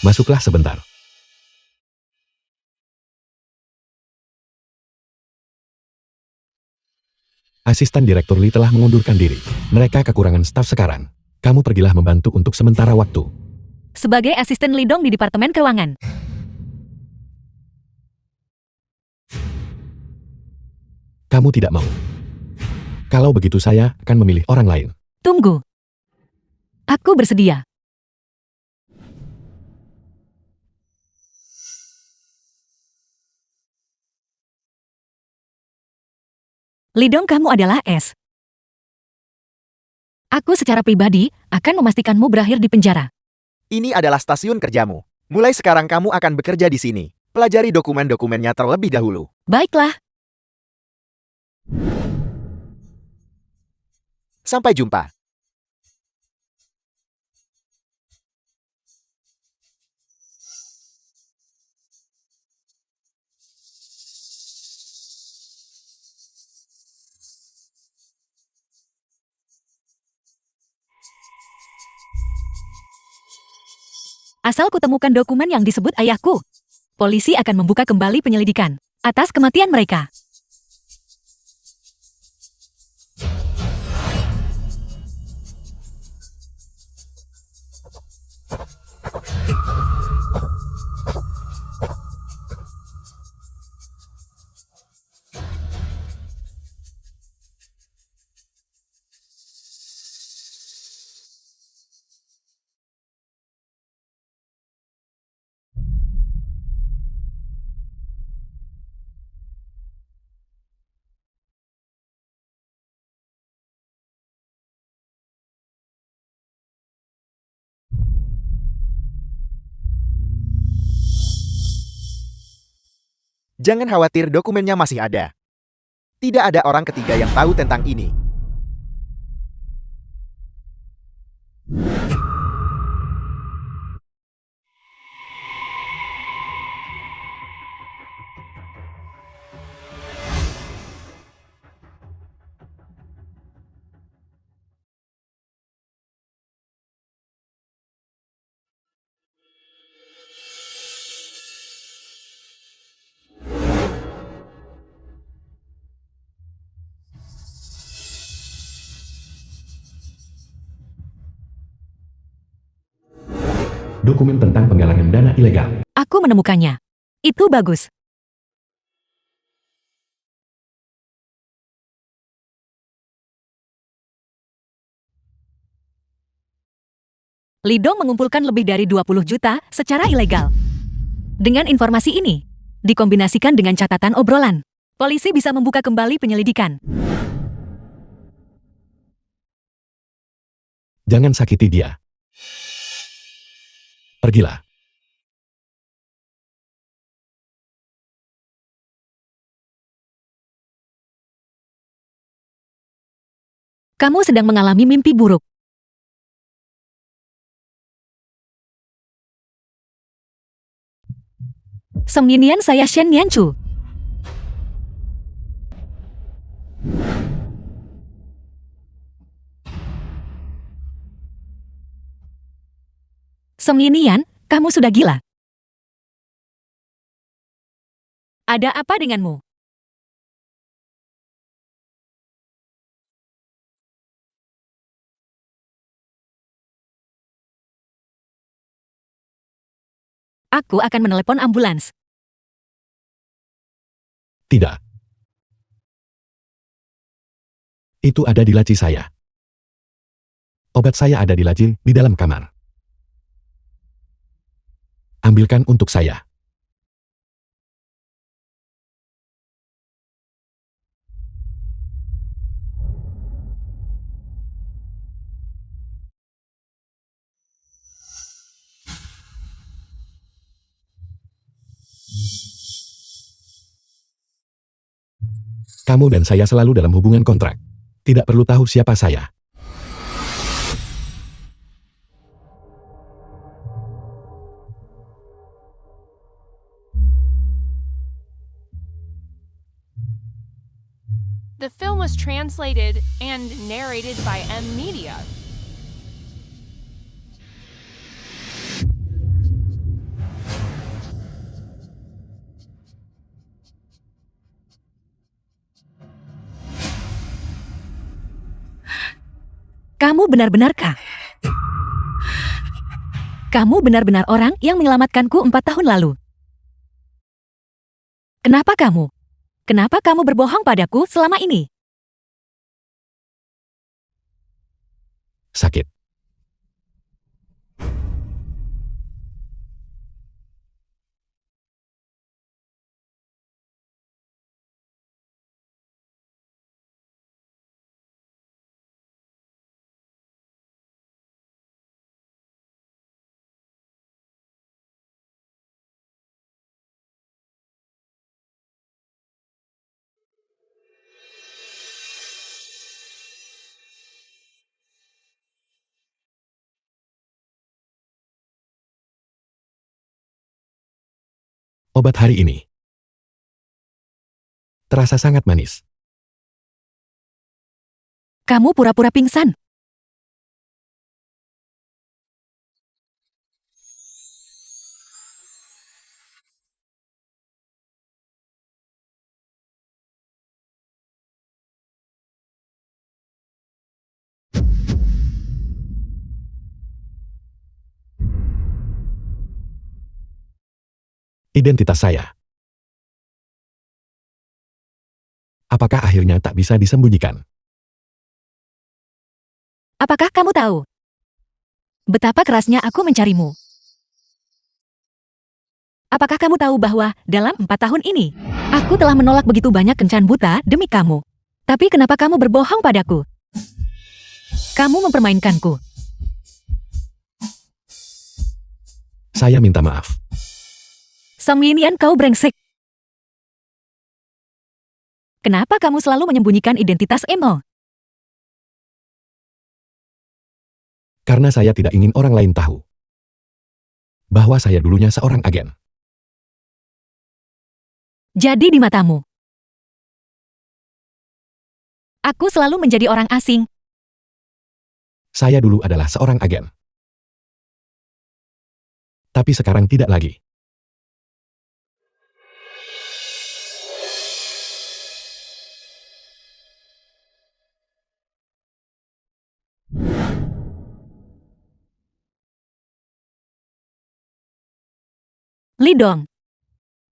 Masuklah sebentar. Asisten Direktur Li telah mengundurkan diri. Mereka kekurangan staf sekarang. Kamu pergilah membantu untuk sementara waktu. Sebagai asisten Lidong di Departemen Keuangan. Kamu tidak mau. Kalau begitu saya akan memilih orang lain. Tunggu. Aku bersedia. Lidong, kamu adalah S. Aku secara pribadi akan memastikanmu berakhir di penjara. Ini adalah stasiun kerjamu. Mulai sekarang kamu akan bekerja di sini. Pelajari dokumen-dokumennya terlebih dahulu. Baiklah. Sampai jumpa. Asal kutemukan dokumen yang disebut ayahku, polisi akan membuka kembali penyelidikan atas kematian mereka. Jangan khawatir, dokumennya masih ada. Tidak ada orang ketiga yang tahu tentang ini. Dokumen tentang penggalangan dana ilegal. Aku menemukannya. Itu bagus. Lidong mengumpulkan lebih dari 20 juta secara ilegal. Dengan informasi ini, dikombinasikan dengan catatan obrolan, polisi bisa membuka kembali penyelidikan. Jangan sakiti dia. Pergilah. Kamu sedang mengalami mimpi buruk. Seminian saya Shen Nianchu. Seminian, kamu sudah gila. Ada apa denganmu? Aku akan menelepon ambulans. Tidak. Itu ada di laci saya. Obat saya ada di laci di dalam kamar. Ambilkan untuk saya. Kamu dan saya selalu dalam hubungan kontrak. Tidak perlu tahu siapa saya. The film was translated and narrated by M Media. Kamu benar-benarkah? Kamu benar-benar orang yang menyelamatkanku 4 tahun lalu. Kenapa kamu? Kenapa kamu berbohong padaku selama ini? Sakit. Obat hari ini terasa sangat manis. Kamu pura-pura pingsan. Identitas saya. Apakah akhirnya tak bisa disembunyikan? Apakah kamu tahu betapa kerasnya aku mencarimu? Apakah kamu tahu bahwa dalam 4 tahun ini, aku telah menolak begitu banyak kencan buta demi kamu. Tapi kenapa kamu berbohong padaku? Kamu mempermainkanku. Saya minta maaf. Seminian kau brengsek. Kenapa kamu selalu menyembunyikan identitas Emo? Karena saya tidak ingin orang lain tahu bahwa saya dulunya seorang agen. Jadi di matamu, aku selalu menjadi orang asing. Saya dulu adalah seorang agen. Tapi sekarang tidak lagi. Lidong,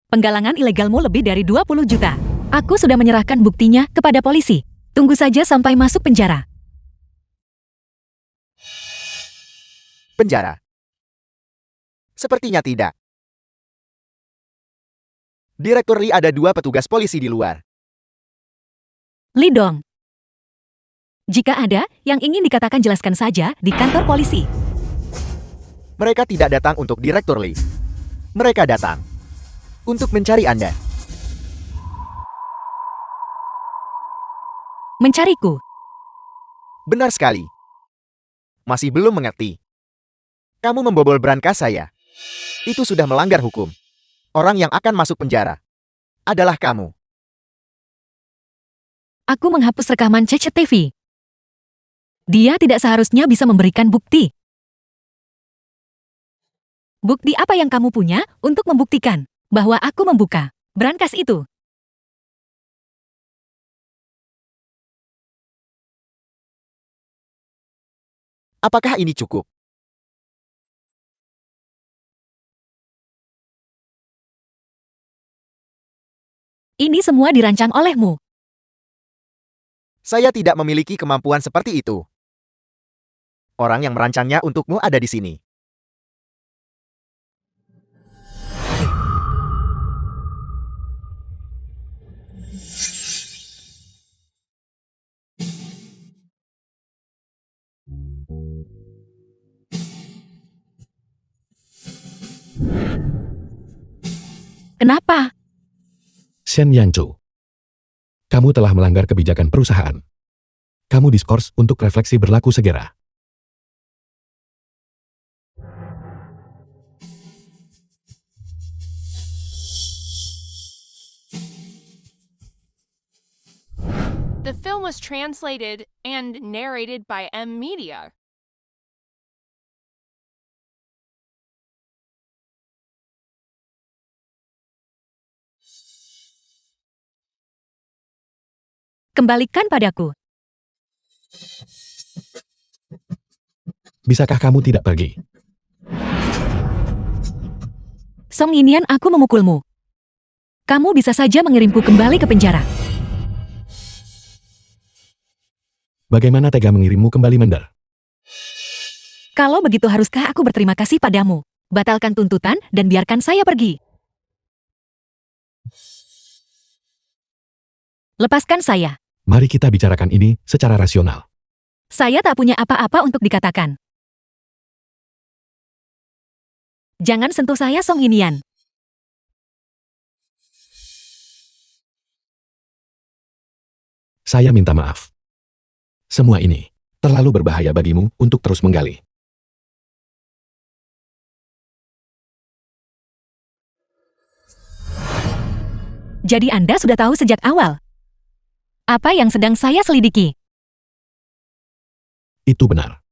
penggalangan ilegalmu lebih dari 20 juta. Aku sudah menyerahkan buktinya kepada polisi. Tunggu saja sampai masuk penjara. Penjara. Sepertinya tidak. Direktur Lee, ada 2 petugas polisi di luar. Lidong, jika ada yang ingin dikatakan, jelaskan saja di kantor polisi. Mereka tidak datang untuk Direktur Lee. Mereka datang untuk mencari Anda. Mencariku. Benar sekali. Masih belum mengerti. Kamu membobol brankas saya. Itu sudah melanggar hukum. Orang yang akan masuk penjara adalah kamu. Aku menghapus rekaman CCTV. Dia tidak seharusnya bisa memberikan bukti. Bukti apa yang kamu punya untuk membuktikan bahwa aku membuka brankas itu? Apakah ini cukup? Ini semua dirancang olehmu. Saya tidak memiliki kemampuan seperti itu. Orang yang merancangnya untukmu ada di sini. Kenapa? Shen Yanchu, kamu telah melanggar kebijakan perusahaan. Kamu diskors untuk refleksi berlaku segera. The film was translated and narrated by M Media. Kembalikan padaku. Bisakah kamu tidak pergi? Song Yinian, aku memukulmu. Kamu bisa saja mengirimku kembali ke penjara. Bagaimana tega mengirimmu kembali Mender? Kalau begitu, haruskah aku berterima kasih padamu? Batalkan tuntutan dan biarkan saya pergi. Lepaskan saya. Mari kita bicarakan ini secara rasional. Saya tak punya apa-apa untuk dikatakan. Jangan sentuh saya, Song Yinian. Saya minta maaf. Semua ini terlalu berbahaya bagimu untuk terus menggali. Jadi Anda sudah tahu sejak awal apa yang sedang saya selidiki. Itu benar.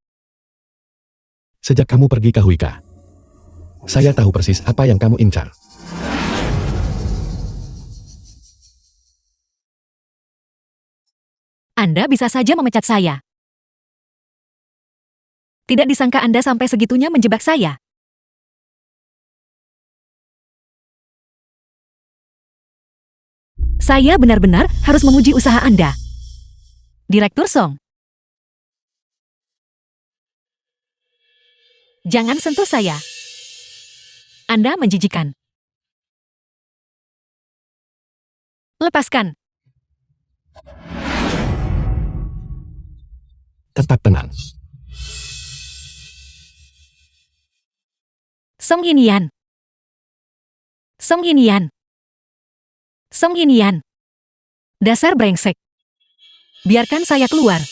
Sejak kamu pergi ke Huika, saya tahu persis apa yang kamu incar. Anda bisa saja memecat saya. Tidak disangka Anda sampai segitunya menjebak saya. Saya benar-benar harus memuji usaha Anda, Direktur Song. Jangan sentuh saya. Anda menjijikan. Lepaskan. Tetap tenang. Song Yinian. Song Yinian. Song Yinian. Dasar brengsek. Biarkan saya keluar.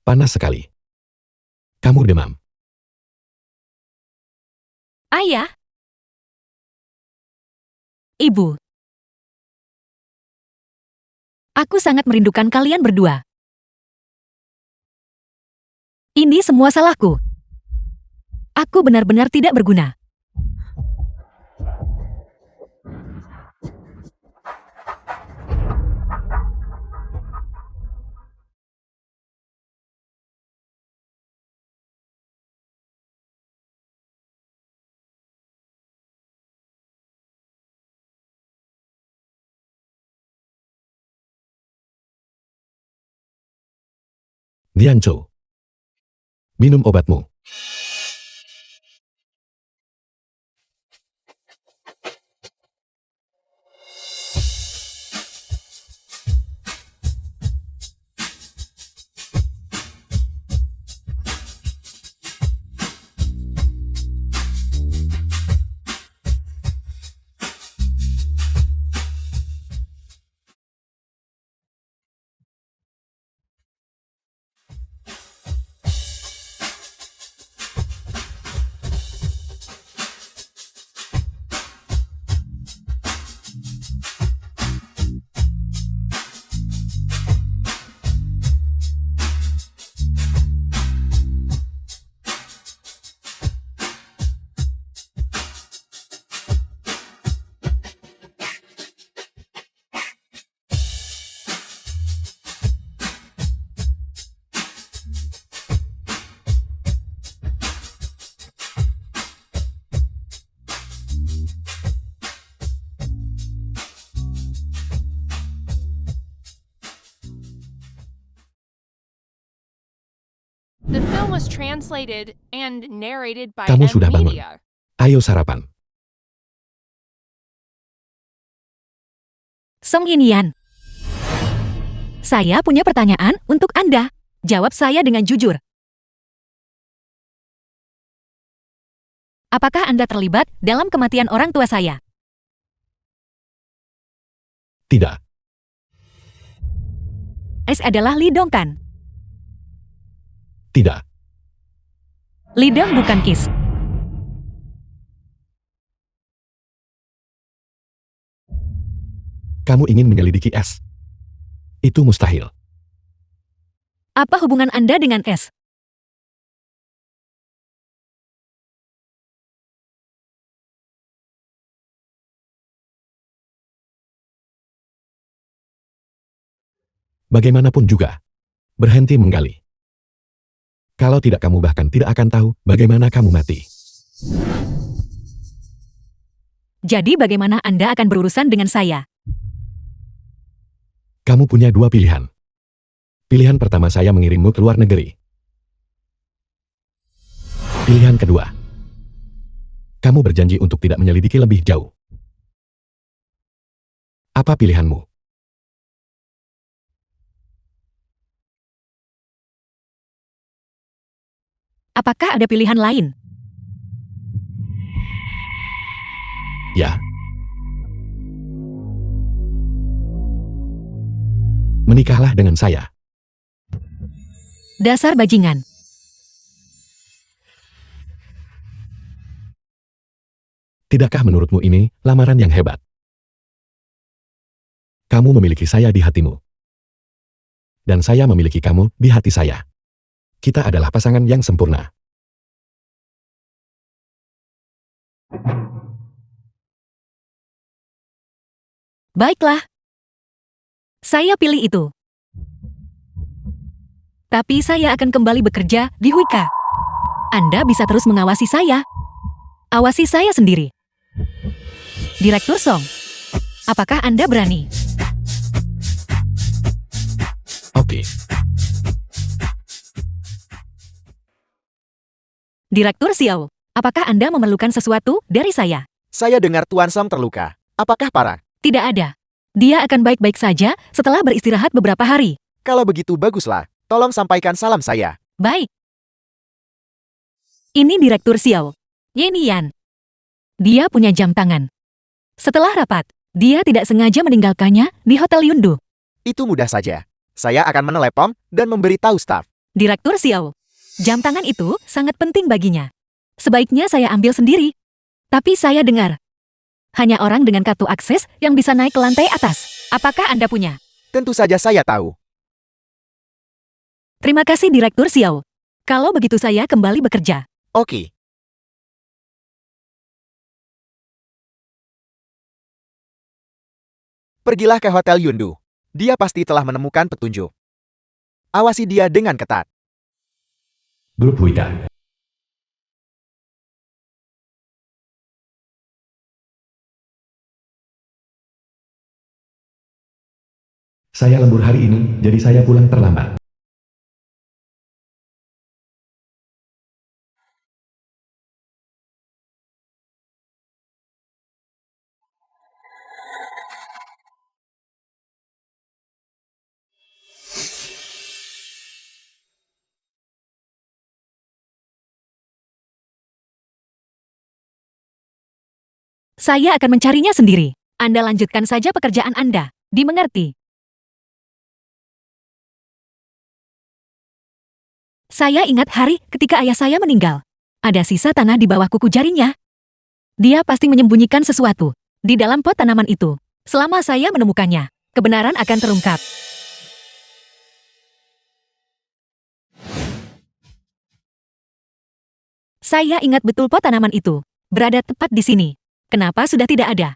Panas sekali. Kamu demam. Ayah. Ibu. Aku sangat merindukan kalian berdua. Ini semua salahku. Aku benar-benar tidak berguna. Nianzhou. Minum obatmu. The film was translated and narrated by Kamu M sudah bangun. Media. Ayo sarapan. Song Inian. Saya punya pertanyaan untuk Anda. Jawab saya dengan jujur. Apakah Anda terlibat dalam kematian orang tua saya? Tidak. S adalah Li Dong kan? Tidak. Li Dong bukan Kis. Kamu ingin menyelidiki S. Itu mustahil. Apa hubungan Anda dengan S? Bagaimanapun juga. Berhenti menggali. Kalau tidak kamu bahkan tidak akan tahu bagaimana kamu mati. Jadi bagaimana Anda akan berurusan dengan saya? Kamu punya dua pilihan. Pilihan pertama saya mengirimmu ke luar negeri. Pilihan kedua. Kamu berjanji untuk tidak menyelidiki lebih jauh. Apa pilihanmu? Apakah ada pilihan lain? Ya. Menikahlah dengan saya. Dasar bajingan. Tidakkah menurutmu ini lamaran yang hebat? Kamu memiliki saya di hatimu. Dan saya memiliki kamu di hati saya. Kita adalah pasangan yang sempurna. Baiklah. Saya pilih itu. Tapi saya akan kembali bekerja di Huika. Anda bisa terus mengawasi saya. Awasi saya sendiri. Direktur Song, apakah Anda berani? Oke. Direktur Xiao, apakah Anda memerlukan sesuatu dari saya? Saya dengar Tuan Sam terluka. Apakah parah? Tidak ada. Dia akan baik-baik saja setelah beristirahat beberapa hari. Kalau begitu baguslah. Tolong sampaikan salam saya. Baik. Ini Direktur Xiao, Yenian. Dia punya jam tangan. Setelah rapat, dia tidak sengaja meninggalkannya di Hotel Yundu. Itu mudah saja. Saya akan menelepon dan memberitahu staf. Direktur Xiao. Jam tangan itu sangat penting baginya. Sebaiknya saya ambil sendiri. Tapi saya dengar, hanya orang dengan kartu akses yang bisa naik ke lantai atas. Apakah Anda punya? Tentu saja saya tahu. Terima kasih Direktur Xiao. Kalau begitu saya kembali bekerja. Oke. Pergilah ke Hotel Yundu. Dia pasti telah menemukan petunjuk. Awasi dia dengan ketat. Grup Wida. Saya lembur hari ini, jadi saya pulang terlambat. Saya akan mencarinya sendiri. Anda lanjutkan saja pekerjaan Anda. Dimengerti? Saya ingat hari ketika ayah saya meninggal. Ada sisa tanah di bawah kuku jarinya. Dia pasti menyembunyikan sesuatu di dalam pot tanaman itu. Selama saya menemukannya, kebenaran akan terungkap. Saya ingat betul pot tanaman itu berada tepat di sini. Kenapa sudah tidak ada?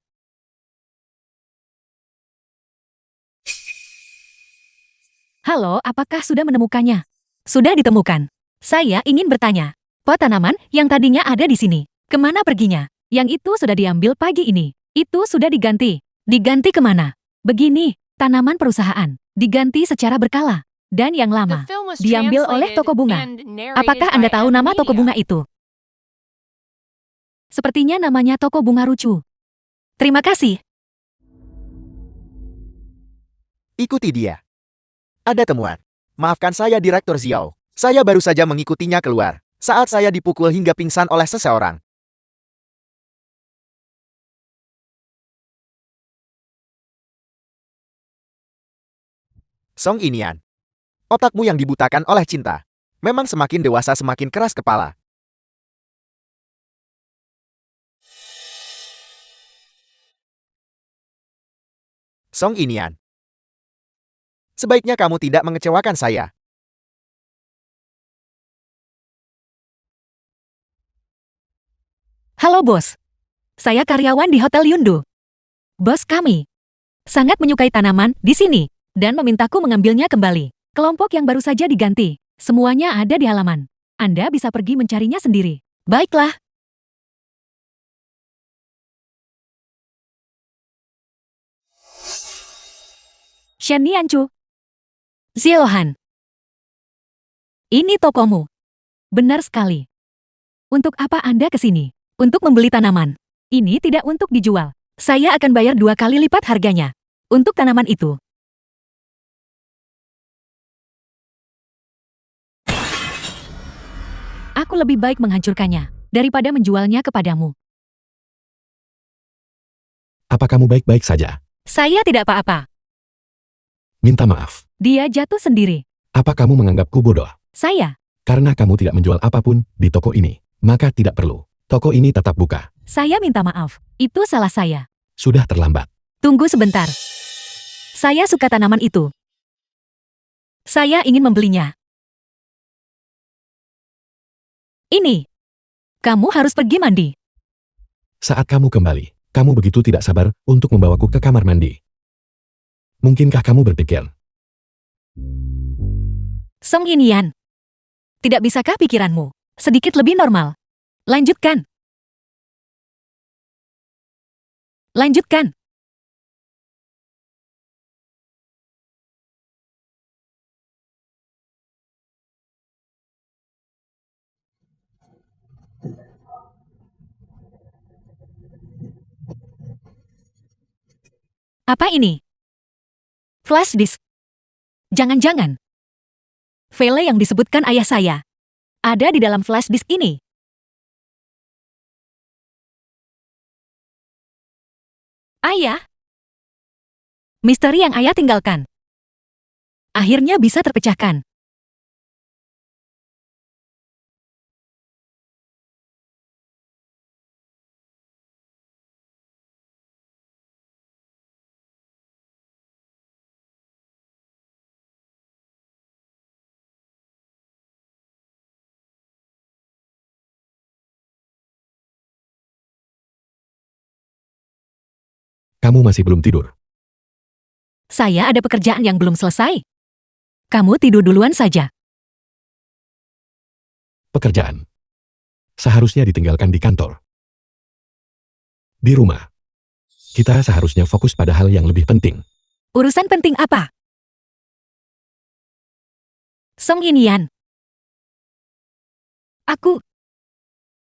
Halo, apakah sudah menemukannya? Sudah ditemukan. Saya ingin bertanya, pot tanaman yang tadinya ada di sini, kemana perginya? Yang itu sudah diambil pagi ini. Itu sudah diganti. Diganti kemana? Begini, tanaman perusahaan diganti secara berkala. Dan yang The lama film was diambil oleh translated toko bunga. and narrated Apakah Anda by tahu M nama toko Media. bunga itu? Sepertinya namanya toko bunga Rucu. Terima kasih. Ikuti dia. Ada temuan. Maafkan saya Direktur Xiao. Saya baru saja mengikutinya keluar saat saya dipukul hingga pingsan oleh seseorang. Song Inian. Otakmu yang dibutakan oleh cinta. Memang semakin dewasa semakin keras kepala. Song Inian. Sebaiknya kamu tidak mengecewakan saya. Halo bos. Saya karyawan di Hotel Yundu. Bos kami sangat menyukai tanaman di sini dan memintaku mengambilnya kembali. Kelompok yang baru saja diganti, semuanya ada di halaman. Anda bisa pergi mencarinya sendiri. Baiklah. Shen Nianchu. Zielohan. Ini tokomu. Benar sekali. Untuk apa Anda ke sini? Untuk membeli tanaman. Ini tidak untuk dijual. Saya akan bayar 2 kali lipat harganya. Untuk tanaman itu. Aku lebih baik menghancurkannya daripada menjualnya kepadamu. Apa kamu baik-baik saja? Saya tidak apa-apa. Minta maaf. Dia jatuh sendiri. Apa kamu menganggapku bodoh? Saya. Karena kamu tidak menjual apapun di toko ini, maka tidak perlu. Toko ini tetap buka. Saya minta maaf. Itu salah saya. Sudah terlambat. Tunggu sebentar. Saya suka tanaman itu. Saya ingin membelinya. Ini. Kamu harus pergi mandi. Saat kamu kembali, kamu begitu tidak sabar untuk membawaku ke kamar mandi. Mungkinkah kamu berpikir, Song Inian. Tidak bisakah pikiranmu sedikit lebih normal? Lanjutkan. Lanjutkan. Apa ini? Flash disk. Jangan-jangan file yang disebutkan ayah saya ada di dalam flash disk ini. Ayah? Misteri yang ayah tinggalkan akhirnya bisa terpecahkan. Kamu masih belum tidur. Saya ada pekerjaan yang belum selesai. Kamu tidur duluan saja. Pekerjaan. Seharusnya ditinggalkan di kantor. Di rumah. Kita seharusnya fokus pada hal yang lebih penting. Urusan penting apa? Song Yin.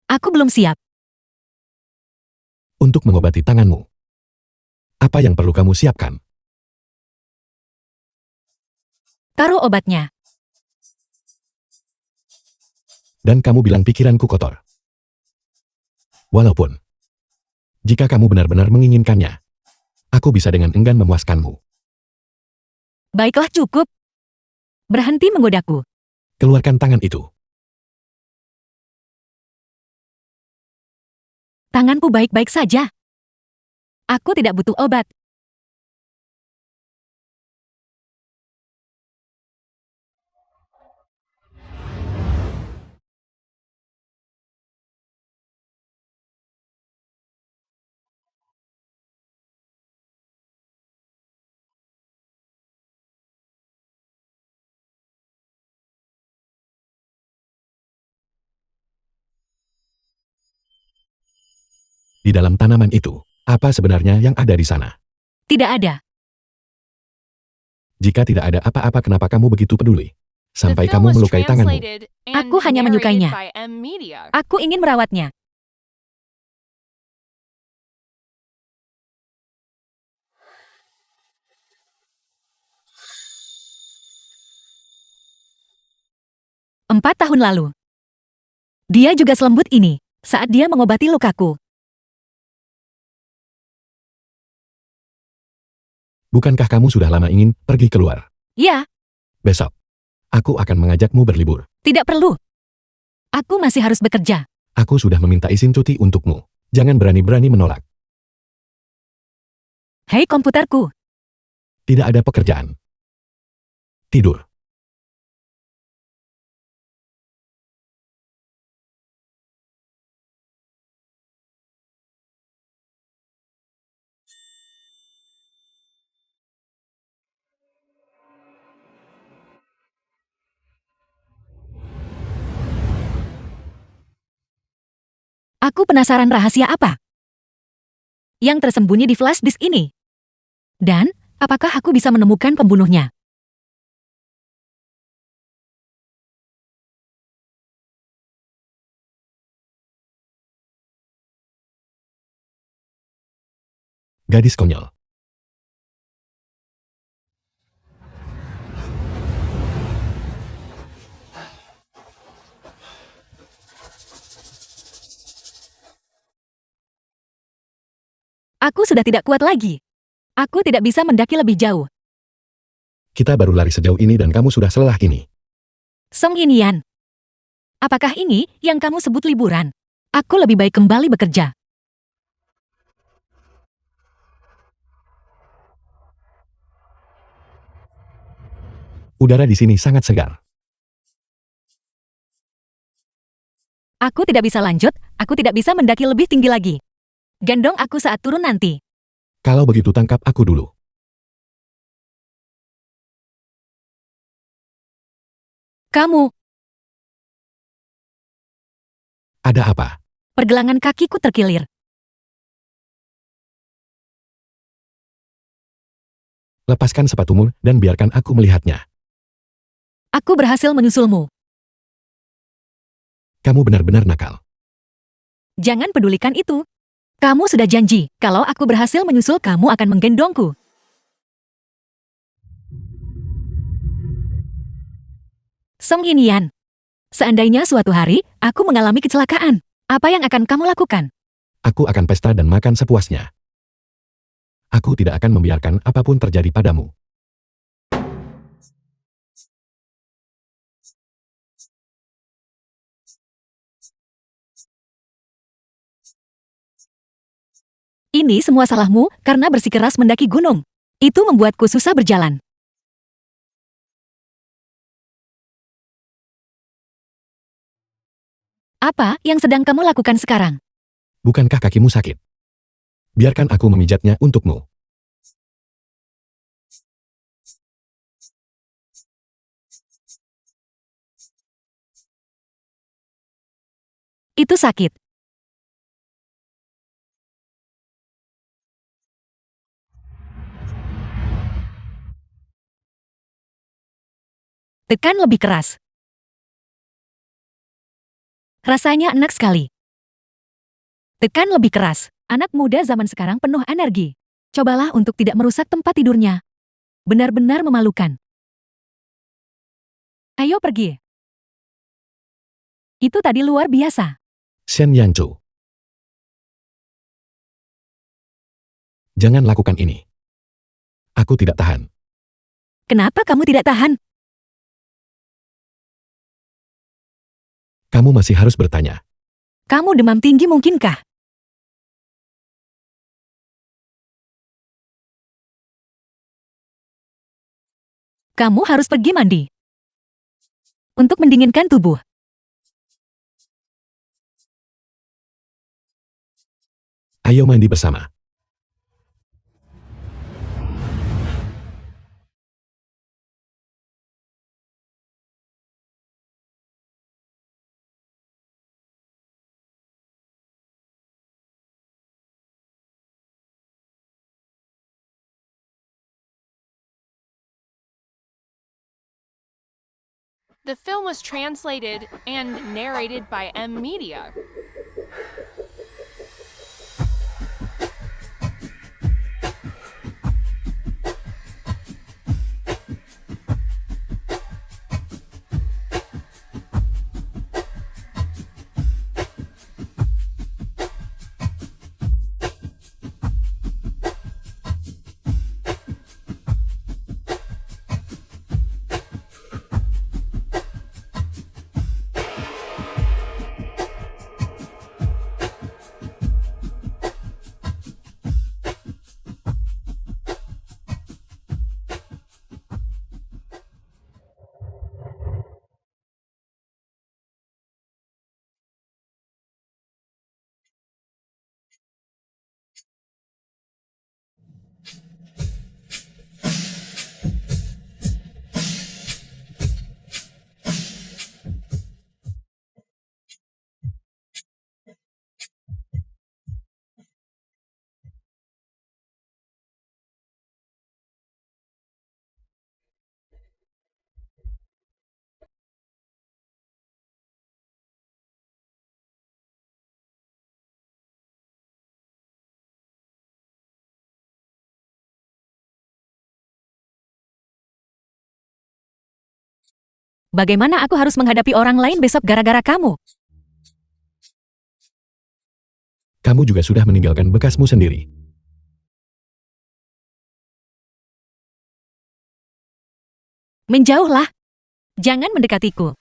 Aku belum siap. Untuk mengobati tanganmu. Apa yang perlu kamu siapkan? Taruh obatnya. Dan kamu bilang pikiranku kotor. Walaupun, jika kamu benar-benar menginginkannya, aku bisa dengan enggan memuaskanmu. Baiklah cukup. Berhenti menggodaku. Keluarkan tangan itu. Tanganku baik-baik saja. Aku tidak butuh obat. Di dalam tanaman itu, apa sebenarnya yang ada di sana? Tidak ada. Jika tidak ada apa-apa, kenapa kamu begitu peduli? The Sampai film kamu was melukai tanganmu. translated and Aku hanya narrated menyukainya. by M Media. Aku ingin merawatnya. Empat tahun lalu. Dia juga selembut ini, saat dia mengobati lukaku. Bukankah kamu sudah lama ingin pergi keluar? Ya, Besok, aku akan mengajakmu berlibur. tidak perlu. Aku masih harus bekerja. Aku sudah meminta izin cuti untukmu. Jangan berani-berani menolak. Hei komputerku, Tidak ada pekerjaan. Tidur. aku penasaran rahasia apa yang tersembunyi di flash disk ini. Dan, apakah aku bisa menemukan pembunuhnya? Gadis konyol. Aku sudah tidak kuat lagi. Aku tidak bisa mendaki lebih jauh. Kita baru lari sejauh ini dan kamu sudah selelah ini. Song Yin. Apakah ini yang kamu sebut liburan? Aku lebih baik kembali bekerja. Udara di sini sangat segar. Aku tidak bisa lanjut, aku tidak bisa mendaki lebih tinggi lagi. Gendong aku saat turun nanti. Kalau begitu tangkap aku dulu. Kamu, Ada apa? pergelangan kakiku terkilir. Lepaskan sepatumu dan biarkan aku melihatnya. Aku berhasil menyusulmu. Kamu benar-benar nakal. Jangan pedulikan itu. Kamu sudah janji, kalau aku berhasil menyusul kamu akan menggendongku. Song Yin. Seandainya suatu hari, aku mengalami kecelakaan, apa yang akan kamu lakukan? Aku akan pesta dan makan sepuasnya. Aku tidak akan membiarkan apapun terjadi padamu. Ini semua salahmu karena bersikeras mendaki gunung. Itu membuatku susah berjalan. Apa yang sedang kamu lakukan sekarang? Bukankah kakimu sakit? Biarkan aku memijatnya untukmu. Itu sakit. Tekan lebih keras. Rasanya enak sekali. Tekan lebih keras. Anak muda zaman sekarang penuh energi. Cobalah untuk tidak merusak tempat tidurnya. Benar-benar memalukan. Ayo pergi. Itu tadi luar biasa. Shen Yanchu. Jangan lakukan ini. Aku tidak tahan. Kenapa kamu tidak tahan? Kamu masih harus bertanya. Kamu demam tinggi mungkinkah? Kamu harus pergi mandi. Untuk mendinginkan tubuh. Ayo mandi bersama. The film was translated and narrated by M Media. Bagaimana aku harus menghadapi orang lain besok gara-gara kamu? Kamu juga sudah meninggalkan bekasmu sendiri. Menjauhlah. Jangan mendekatiku.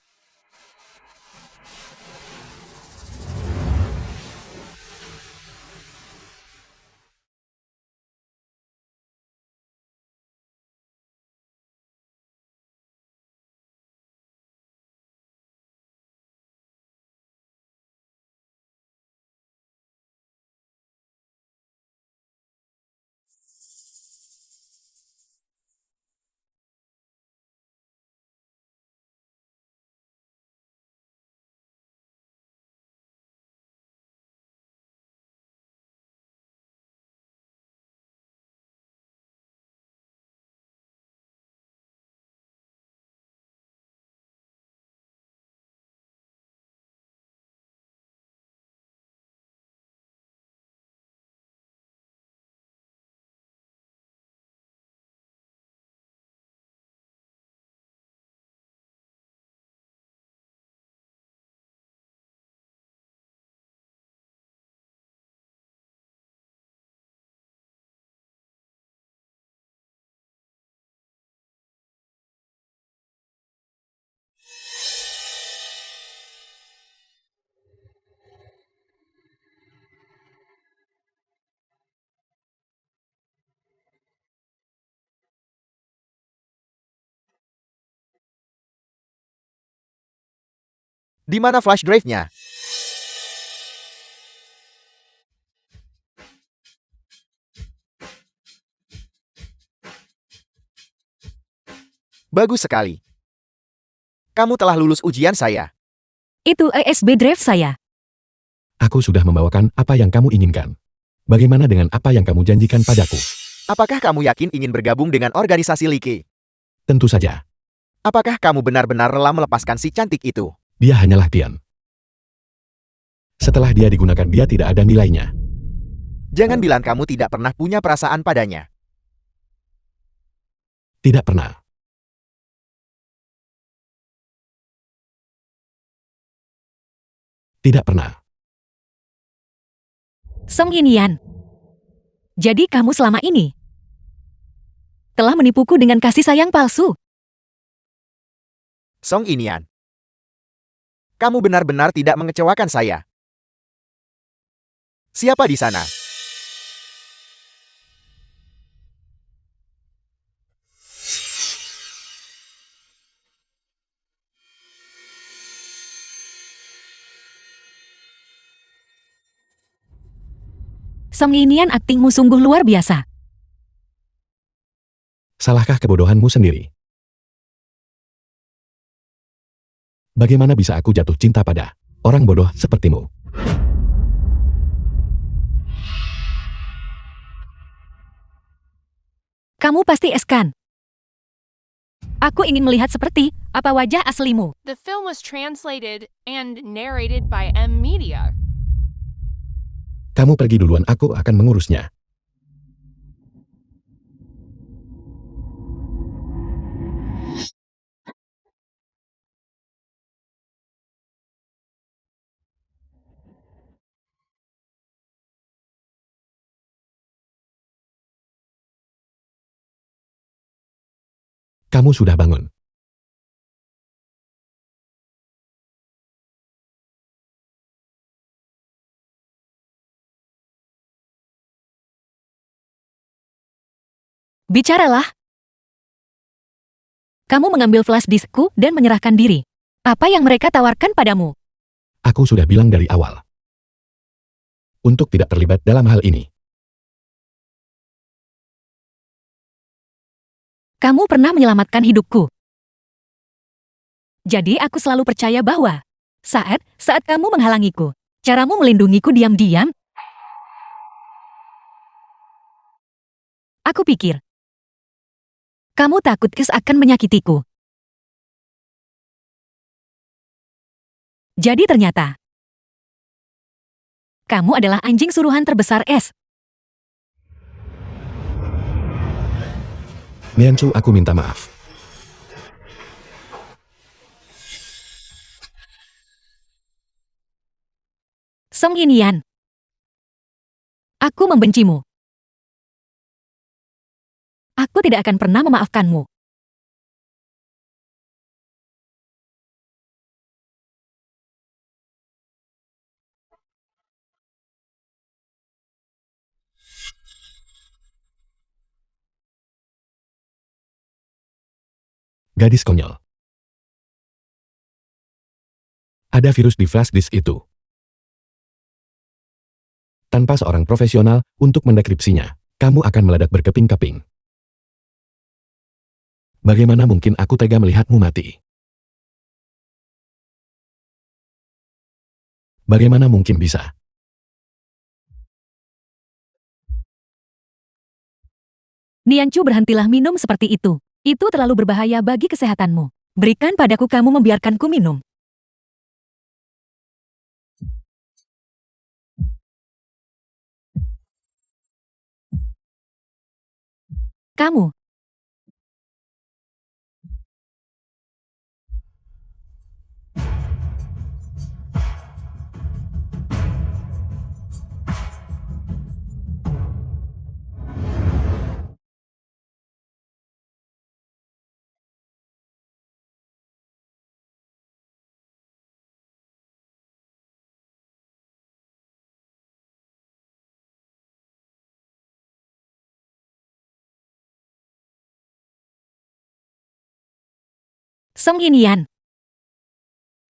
Di mana flash drive-nya? Bagus sekali. Kamu telah lulus ujian saya. Itu ESB drive saya. Aku sudah membawakan apa yang kamu inginkan. Bagaimana dengan apa yang kamu janjikan padaku? Apakah kamu yakin ingin bergabung dengan organisasi Like? Tentu saja, Apakah kamu benar-benar rela melepaskan si cantik itu? dia hanyalah Tian. Setelah dia digunakan, dia tidak ada nilainya. Jangan bilang kamu tidak pernah punya perasaan padanya. Tidak pernah. Tidak pernah. Song Yinian. Jadi kamu selama ini telah menipuku dengan kasih sayang palsu. Song Inian. Kamu benar-benar tidak mengecewakan saya. Siapa di sana? Song Yinian, aktingmu sungguh luar biasa. Salahkah kebodohanmu sendiri? Bagaimana bisa aku jatuh cinta pada orang bodoh sepertimu? Kamu pasti eskan. Aku ingin melihat seperti apa wajah aslimu. The film was translated and narrated by M Media. Kamu pergi duluan, aku akan mengurusnya. Kamu sudah bangun. Bicaralah. Kamu mengambil flash diskku dan menyerahkan diri. Apa yang mereka tawarkan padamu? Aku sudah bilang dari awal. Untuk tidak terlibat dalam hal ini. Kamu pernah menyelamatkan hidupku. Jadi aku selalu percaya bahwa saat kamu menghalangiku, caramu melindungiku diam-diam. Aku pikir kamu takut Kes akan menyakitiku. Jadi ternyata kamu adalah anjing suruhan terbesar es. Nianchu, aku minta maaf. Song Yinian. Aku membencimu. Aku tidak akan pernah memaafkanmu. Gadis konyol. Ada virus di flash disk itu. Tanpa seorang profesional untuk mendekripsinya, kamu akan meledak berkeping-keping. Bagaimana mungkin aku tega melihatmu mati? Bagaimana mungkin bisa? Nianchu, berhentilah minum seperti itu. Itu terlalu berbahaya bagi kesehatanmu. Berikan padaku, kamu membiarkanku minum. Kamu. Song Yinian.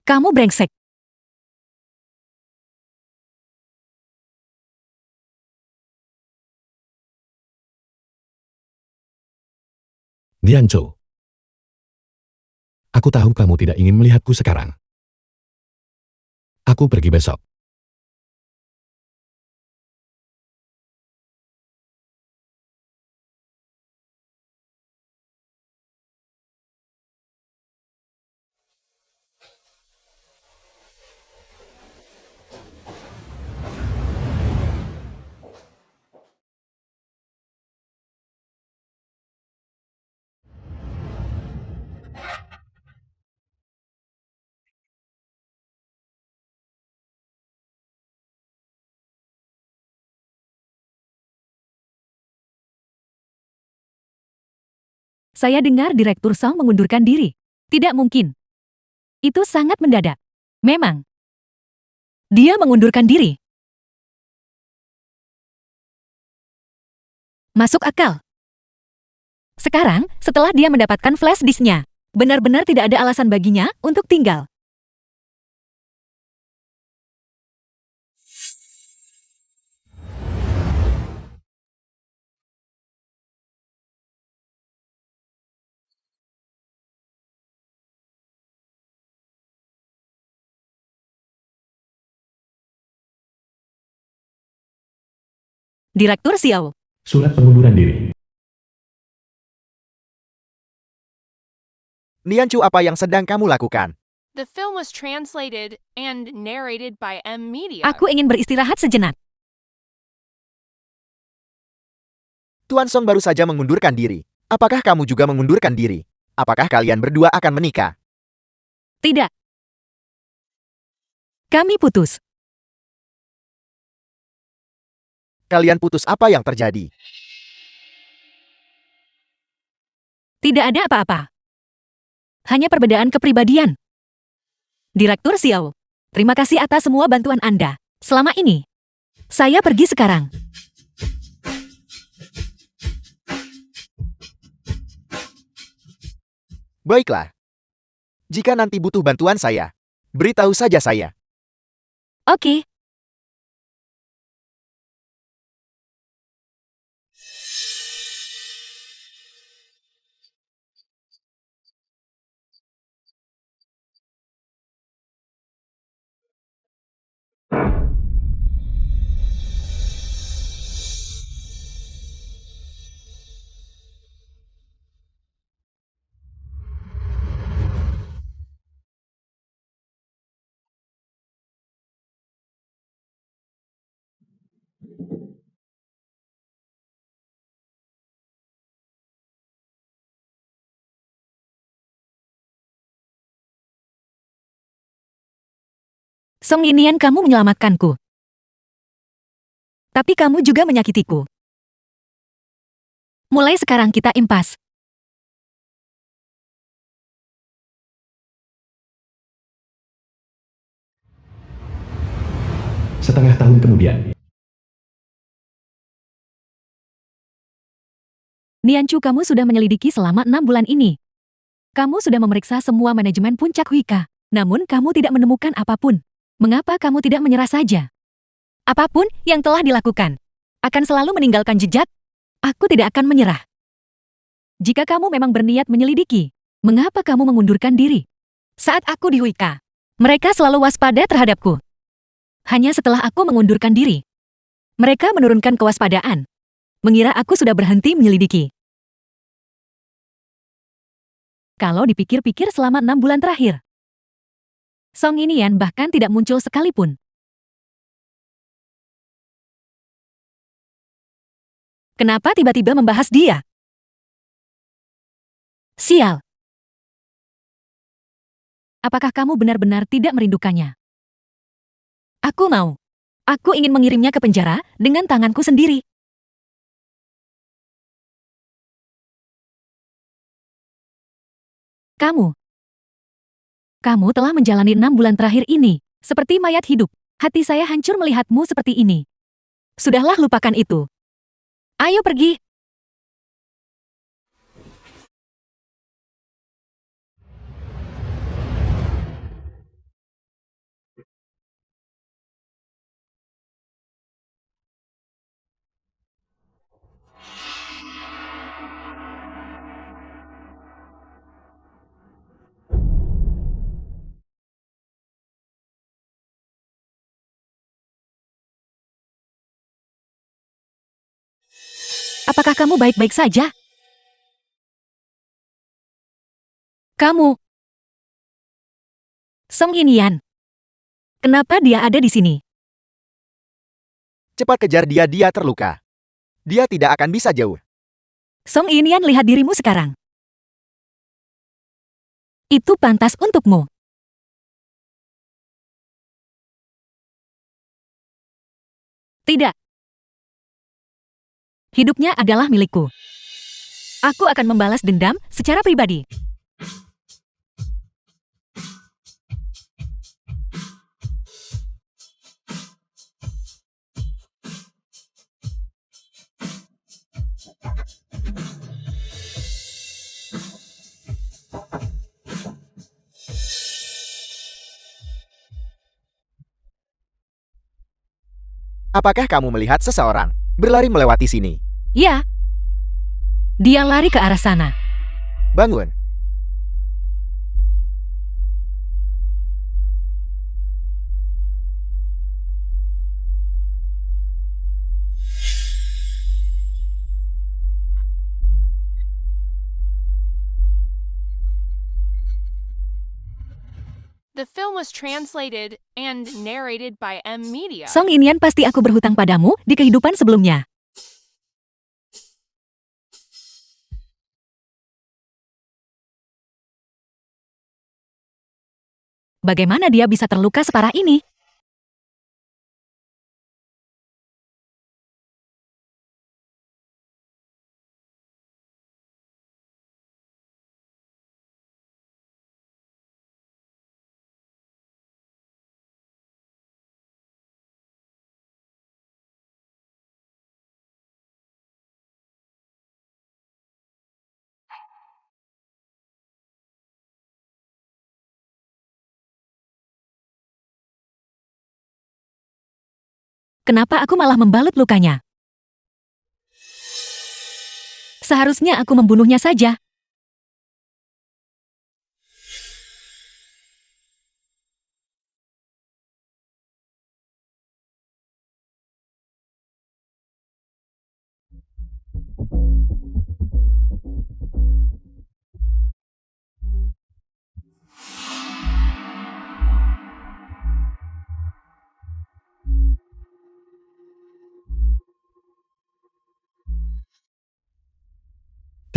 Kamu brengsek. Nianchu. Aku tahu kamu tidak ingin melihatku sekarang. Aku pergi besok. Saya dengar Direktur Song mengundurkan diri. Tidak mungkin. Itu sangat mendadak. Memang. Dia mengundurkan diri. Masuk akal. Sekarang, setelah dia mendapatkan flash disknya, benar-benar tidak ada alasan baginya untuk tinggal. Direktur Xiao. Surat pengunduran diri. Nianchu, apa yang sedang kamu lakukan? The film was translated and narrated by M Media. Aku ingin beristirahat sejenak. Tuan Song baru saja mengundurkan diri. Apakah kamu juga mengundurkan diri? Apakah kalian berdua akan menikah? Tidak. Kami putus. Kalian putus, apa yang terjadi? Tidak ada apa-apa. Hanya perbedaan kepribadian. Direktur Xiao, terima kasih atas semua bantuan Anda selama ini. Saya pergi sekarang. Baiklah. Jika nanti butuh bantuan saya, beritahu saja saya. Oke. Song Yinian, kamu menyelamatkanku. Tapi kamu juga menyakitiku. Mulai sekarang kita impas. Setengah tahun kemudian. Nianchu, kamu sudah menyelidiki selama 6 bulan ini. Kamu sudah memeriksa semua manajemen Puncak Wika. Namun kamu tidak menemukan apapun. Mengapa kamu tidak menyerah saja? Apapun yang telah dilakukan akan selalu meninggalkan jejak. Aku tidak akan menyerah. Jika kamu memang berniat menyelidiki, mengapa kamu mengundurkan diri? Saat aku di Wika, mereka selalu waspada terhadapku. Hanya setelah aku mengundurkan diri, mereka menurunkan kewaspadaan. Mengira aku sudah berhenti menyelidiki. Kalau dipikir-pikir selama 6 bulan terakhir, Song Yinian bahkan tidak muncul sekalipun. Kenapa tiba-tiba membahas dia? Sial. Apakah kamu benar-benar tidak merindukannya? Aku mau. Aku ingin mengirimnya ke penjara dengan tanganku sendiri. Kamu telah menjalani 6 bulan terakhir ini, seperti mayat hidup. Hati saya hancur melihatmu seperti ini. Sudahlah, lupakan itu. Ayo pergi. Apakah kamu baik-baik saja? Kamu. Song Inian. Kenapa dia ada di sini? Cepat kejar dia, dia terluka. Dia tidak akan bisa jauh. Song Inian, lihat dirimu sekarang. Itu pantas untukmu. Tidak. Hidupnya adalah milikku. Aku akan membalas dendam secara pribadi. Apakah kamu melihat seseorang berlari melewati sini? Ya. Dia lari ke arah sana. Bangun. The film was translated and narrated by M Media. Song Inian, pasti aku berhutang padamu di kehidupan sebelumnya. Bagaimana dia bisa terluka separah ini? Kenapa aku malah membalut lukanya? Seharusnya aku membunuhnya saja.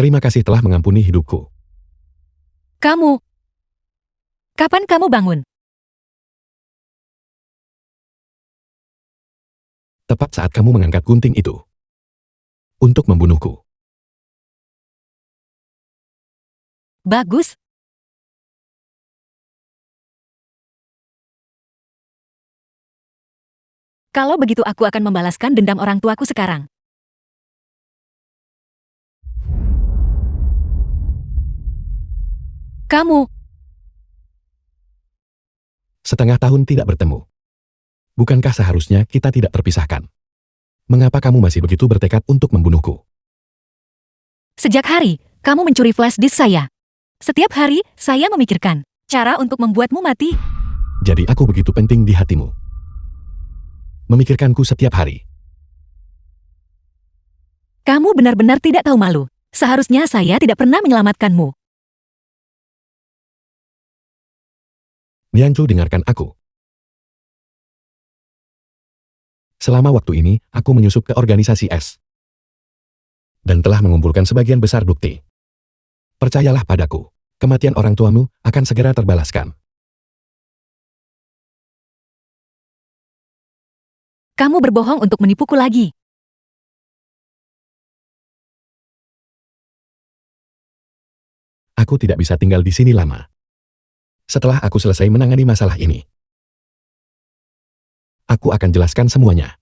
Terima kasih telah mengampuni hidupku. Kamu. Kapan kamu bangun? Tepat saat kamu mengangkat gunting itu. Untuk membunuhku. Bagus. Kalau begitu aku akan membalaskan dendam orang tuaku sekarang. Kamu. Setengah tahun tidak bertemu. Bukankah seharusnya kita tidak terpisahkan? Mengapa kamu masih begitu bertekad untuk membunuhku? Sejak hari kamu mencuri flash disk saya. Setiap hari saya memikirkan cara untuk membuatmu mati. Jadi aku begitu penting di hatimu. Memikirkanku setiap hari. Kamu benar-benar tidak tahu malu. Seharusnya saya tidak pernah menyelamatkanmu. Nianchu, dengarkan aku. Selama waktu ini, aku menyusup ke organisasi S. Dan telah mengumpulkan sebagian besar bukti. Percayalah padaku, kematian orang tuamu akan segera terbalaskan. Kamu berbohong untuk menipuku lagi. Aku tidak bisa tinggal di sini lama. Setelah aku selesai menangani masalah ini, aku akan jelaskan semuanya.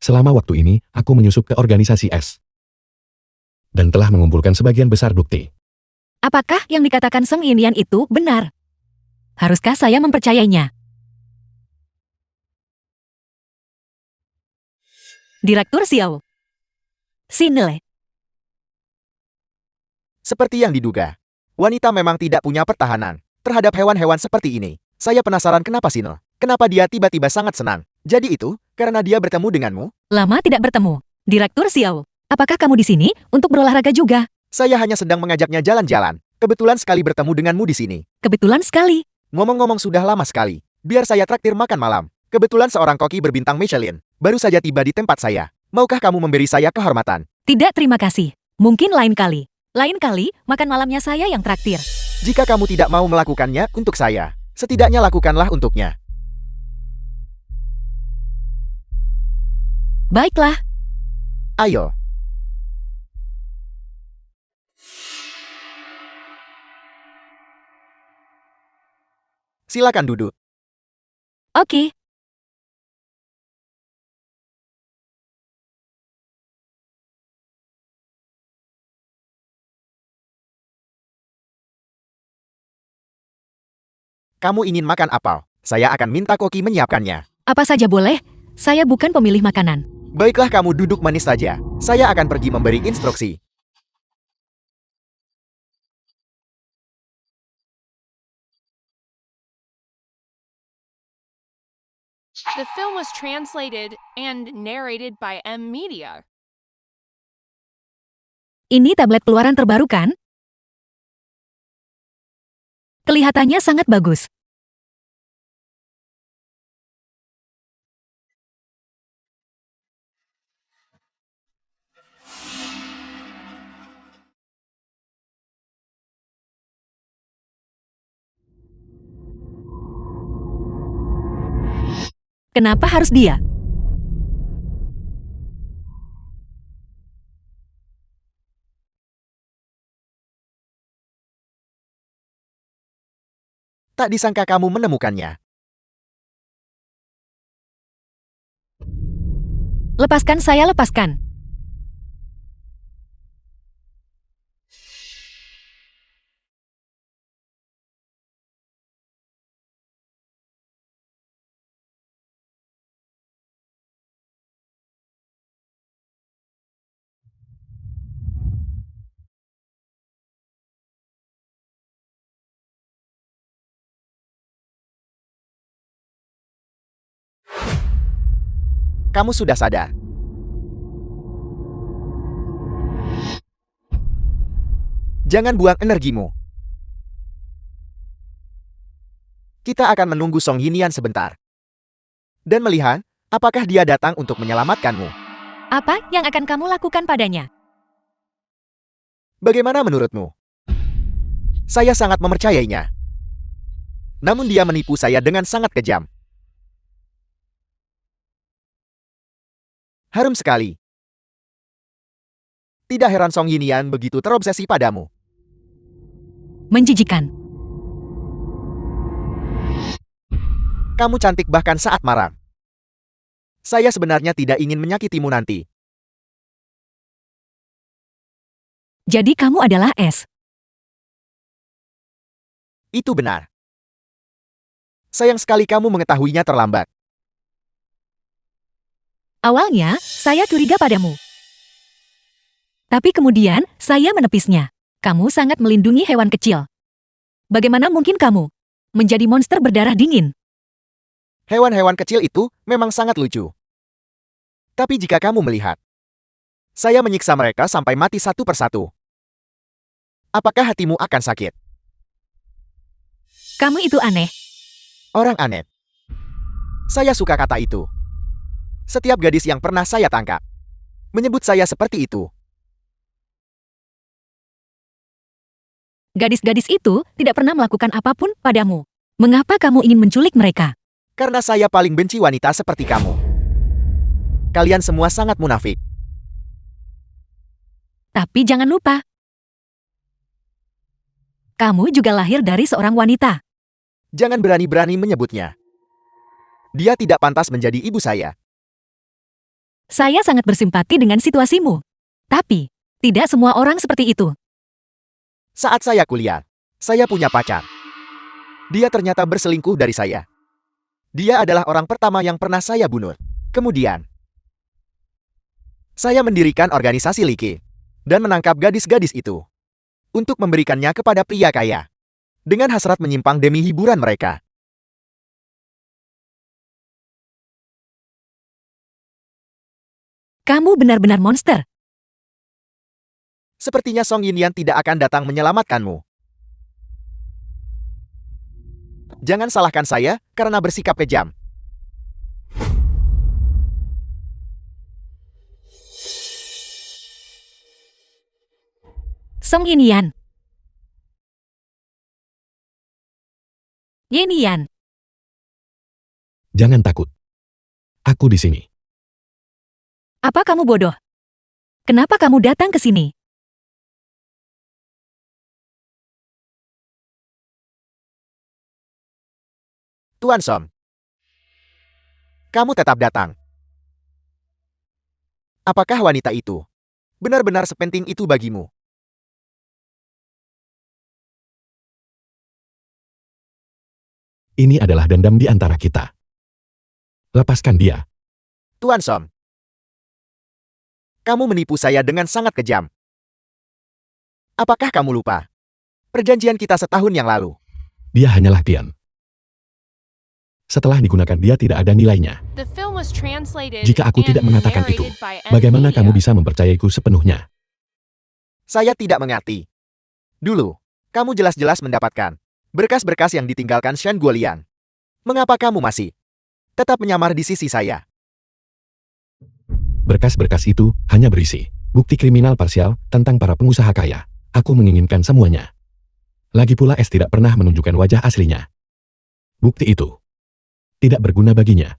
Selama waktu ini, aku menyusup ke organisasi S. Dan telah mengumpulkan sebagian besar bukti. Apakah yang dikatakan Song Inian itu benar? Haruskah saya mempercayainya? Direktur Xiao. Sinele. Seperti yang diduga, wanita memang tidak punya pertahanan terhadap hewan-hewan seperti ini. Saya penasaran kenapa Sino. Kenapa dia tiba-tiba sangat senang. Jadi itu, karena dia bertemu denganmu? Lama tidak bertemu. Direktur Xiao, apakah kamu di sini untuk berolahraga juga? Saya hanya sedang mengajaknya jalan-jalan. Kebetulan sekali bertemu denganmu di sini. Kebetulan sekali. Ngomong-ngomong sudah lama sekali. Biar saya traktir makan malam. Kebetulan seorang koki berbintang Michelin baru saja tiba di tempat saya. Maukah kamu memberi saya kehormatan? Tidak, terima kasih. Mungkin lain kali. Lain kali, makan malamnya saya yang traktir. Jika kamu tidak mau melakukannya untuk saya, setidaknya lakukanlah untuknya. Baiklah. Ayo. Silakan duduk. Oke. Kamu ingin makan apa? Saya akan minta koki menyiapkannya. Apa saja boleh. Saya bukan pemilih makanan. Baiklah kamu duduk manis saja. Saya akan pergi memberi instruksi. The film was translated and narrated by M Media. Ini tablet keluaran terbaru kan? Kelihatannya sangat bagus. Kenapa harus dia? Tak disangka kamu menemukannya. Lepaskan saya, lepaskan. Kamu sudah sadar. Jangan buang energimu. Kita akan menunggu Song Hinian sebentar. Dan melihat, apakah dia datang untuk menyelamatkanmu. Apa yang akan kamu lakukan padanya? Bagaimana menurutmu? Saya sangat mempercayainya. Namun dia menipu saya dengan sangat kejam. Harum sekali. Tidak heran Song Hinian begitu terobsesi padamu. Menjijikan. Kamu cantik bahkan saat marah. Saya sebenarnya tidak ingin menyakitimu nanti. Jadi kamu adalah S. Itu benar. Sayang sekali kamu mengetahuinya terlambat. Awalnya, saya curiga padamu. Tapi kemudian, saya menepisnya. Kamu sangat melindungi hewan kecil. Bagaimana mungkin kamu menjadi monster berdarah dingin? Hewan-hewan kecil itu memang sangat lucu. Tapi jika kamu melihat, saya menyiksa mereka sampai mati satu persatu. Apakah hatimu akan sakit? Kamu itu aneh. Orang aneh. Saya suka kata itu. Setiap gadis yang pernah saya tangkap menyebut saya seperti itu. Gadis-gadis itu tidak pernah melakukan apapun padamu. Mengapa kamu ingin menculik mereka? Karena saya paling benci wanita seperti kamu. Kalian semua sangat munafik. Tapi jangan lupa, kamu juga lahir dari seorang wanita. Jangan berani-berani menyebutnya. Dia tidak pantas menjadi ibu saya. Saya sangat bersimpati dengan situasimu. Tapi, tidak semua orang seperti itu. Saat saya kuliah, saya punya pacar. Dia ternyata berselingkuh dari saya. Dia adalah orang pertama yang pernah saya bunuh. Kemudian, saya mendirikan organisasi Liki dan menangkap gadis-gadis itu. untuk memberikannya kepada pria kaya. Dengan hasrat menyimpang demi hiburan mereka. Kamu benar-benar monster. Sepertinya Song Yinyan tidak akan datang menyelamatkanmu. Jangan salahkan saya karena bersikap kejam. Song Yinyan. Yinyan. Jangan takut. Aku di sini. Apa kamu bodoh? Kenapa kamu datang ke sini? Tuan Som. Kamu tetap datang. Apakah wanita itu benar-benar sepenting itu bagimu? Ini adalah dendam di antara kita. Lepaskan dia. Tuan Som. Kamu menipu saya dengan sangat kejam. Apakah kamu lupa perjanjian kita setahun yang lalu? Dia hanyalah Tian. Setelah digunakan dia tidak ada nilainya. The film was translated Jika aku tidak and mengatakan itu, narrated by M bagaimana kamu Media. bisa mempercayaiku sepenuhnya? Saya tidak mengerti. Dulu, kamu jelas-jelas mendapatkan berkas-berkas yang ditinggalkan Shen Guolian. Mengapa kamu masih tetap menyamar di sisi saya? Berkas-berkas itu hanya berisi bukti kriminal parsial tentang para pengusaha kaya. Aku menginginkan semuanya. Lagi pula S tidak pernah menunjukkan wajah aslinya. Bukti itu tidak berguna baginya.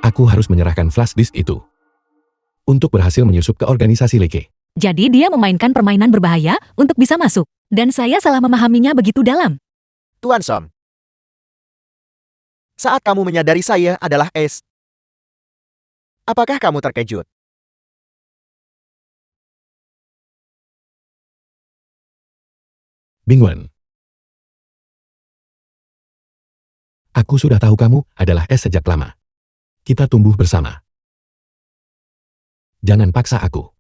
Aku harus menyerahkan flash disk itu untuk berhasil menyusup ke organisasi Leke. Jadi dia memainkan permainan berbahaya untuk bisa masuk. Dan saya salah memahaminya begitu dalam. Tuan Som. Saat kamu menyadari saya adalah S, apakah kamu terkejut? Bingwen. Aku sudah tahu kamu adalah S sejak lama. Kita tumbuh bersama. Jangan paksa aku.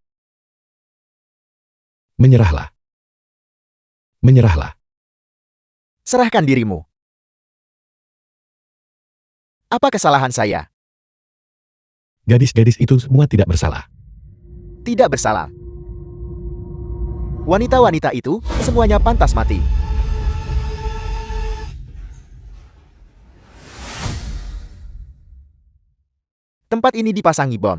Menyerahlah. Menyerahlah. Serahkan dirimu. Apa kesalahan saya? Gadis-gadis itu semua tidak bersalah. Tidak bersalah. Wanita-wanita itu semuanya pantas mati. Tempat ini dipasangi bom.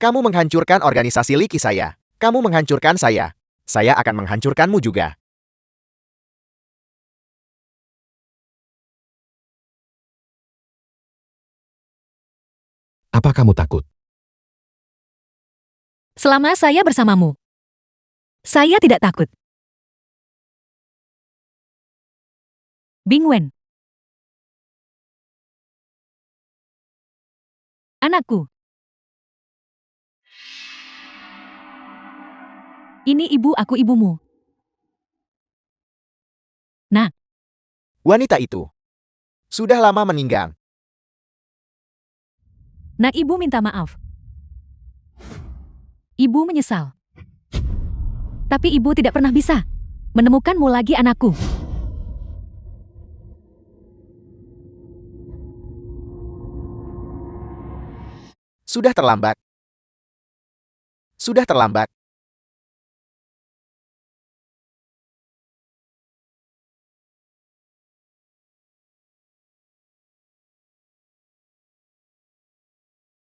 Kamu menghancurkan organisasi Liki saya. Kamu menghancurkan saya. Saya akan menghancurkanmu juga. Apa kamu takut? Selama saya bersamamu, saya tidak takut. Bingwen. Anakku. Ini ibu aku ibumu. Wanita itu sudah lama meninggal. Nah, ibu minta maaf. Ibu menyesal. Tapi ibu tidak pernah bisa menemukanmu lagi, anakku. Sudah terlambat. Sudah terlambat.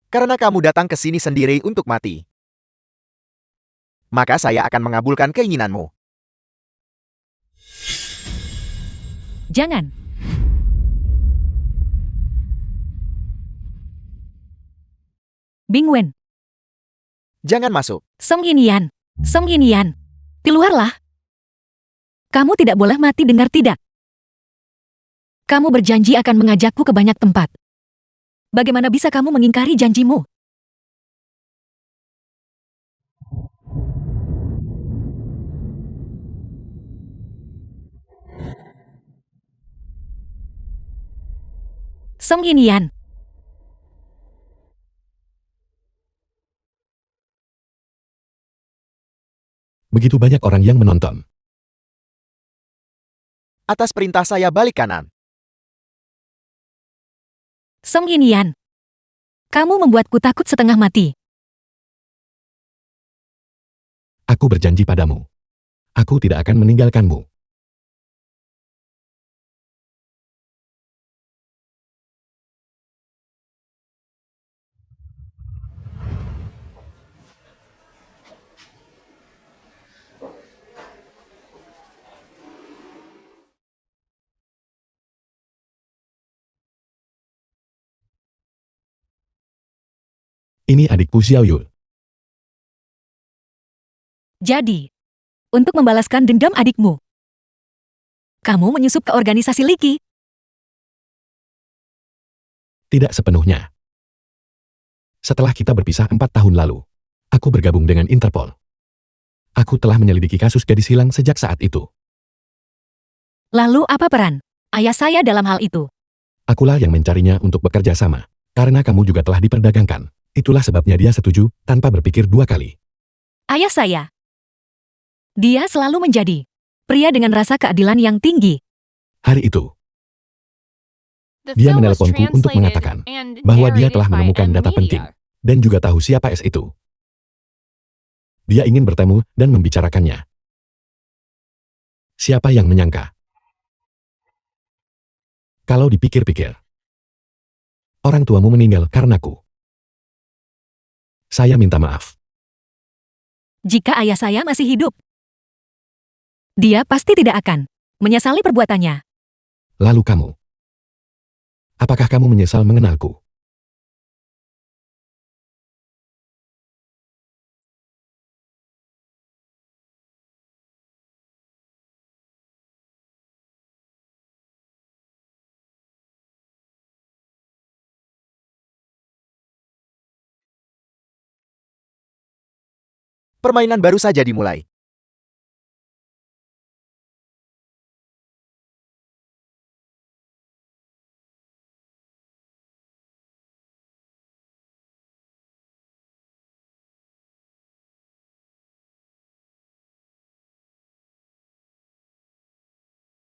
Karena kamu datang ke sini sendiri untuk mati. Maka saya akan mengabulkan keinginanmu. Jangan. Bingwen. Jangan masuk. Song Yinyan. Song Yinyan. Keluarlah. Kamu tidak boleh mati, dengar tidak? Kamu berjanji akan mengajakku ke banyak tempat. Bagaimana bisa kamu mengingkari janjimu? Song Yinyan. begitu banyak orang yang menonton. Atas perintah saya balik kanan. Song Inian. Kamu membuatku takut setengah mati. Aku berjanji padamu. Aku tidak akan meninggalkanmu. Ini adikku Xiao Yu. Jadi, untuk membalaskan dendam adikmu, kamu menyusup ke organisasi Liki. Tidak sepenuhnya. Setelah kita berpisah 4 tahun lalu, aku bergabung dengan Interpol. Aku telah menyelidiki kasus gadis hilang sejak saat itu. Lalu apa peran ayah saya dalam hal itu? Akulah yang mencarinya untuk bekerja sama. Karena kamu juga telah diperdagangkan. Itulah sebabnya dia setuju tanpa berpikir 2 kali. Ayah saya. Dia selalu menjadi pria dengan rasa keadilan yang tinggi. Hari itu, The dia film was menelponku untuk translated mengatakan and bahwa dia narrated telah by menemukan M data Media. penting dan juga tahu siapa S itu. Dia ingin bertemu dan membicarakannya. Siapa yang menyangka? Kalau dipikir-pikir, orang tuamu meninggal karenaku. Saya minta maaf. Jika ayah saya masih hidup, dia pasti tidak akan menyesali perbuatannya. Lalu kamu? Apakah kamu menyesal mengenalku? Permainan baru saja dimulai.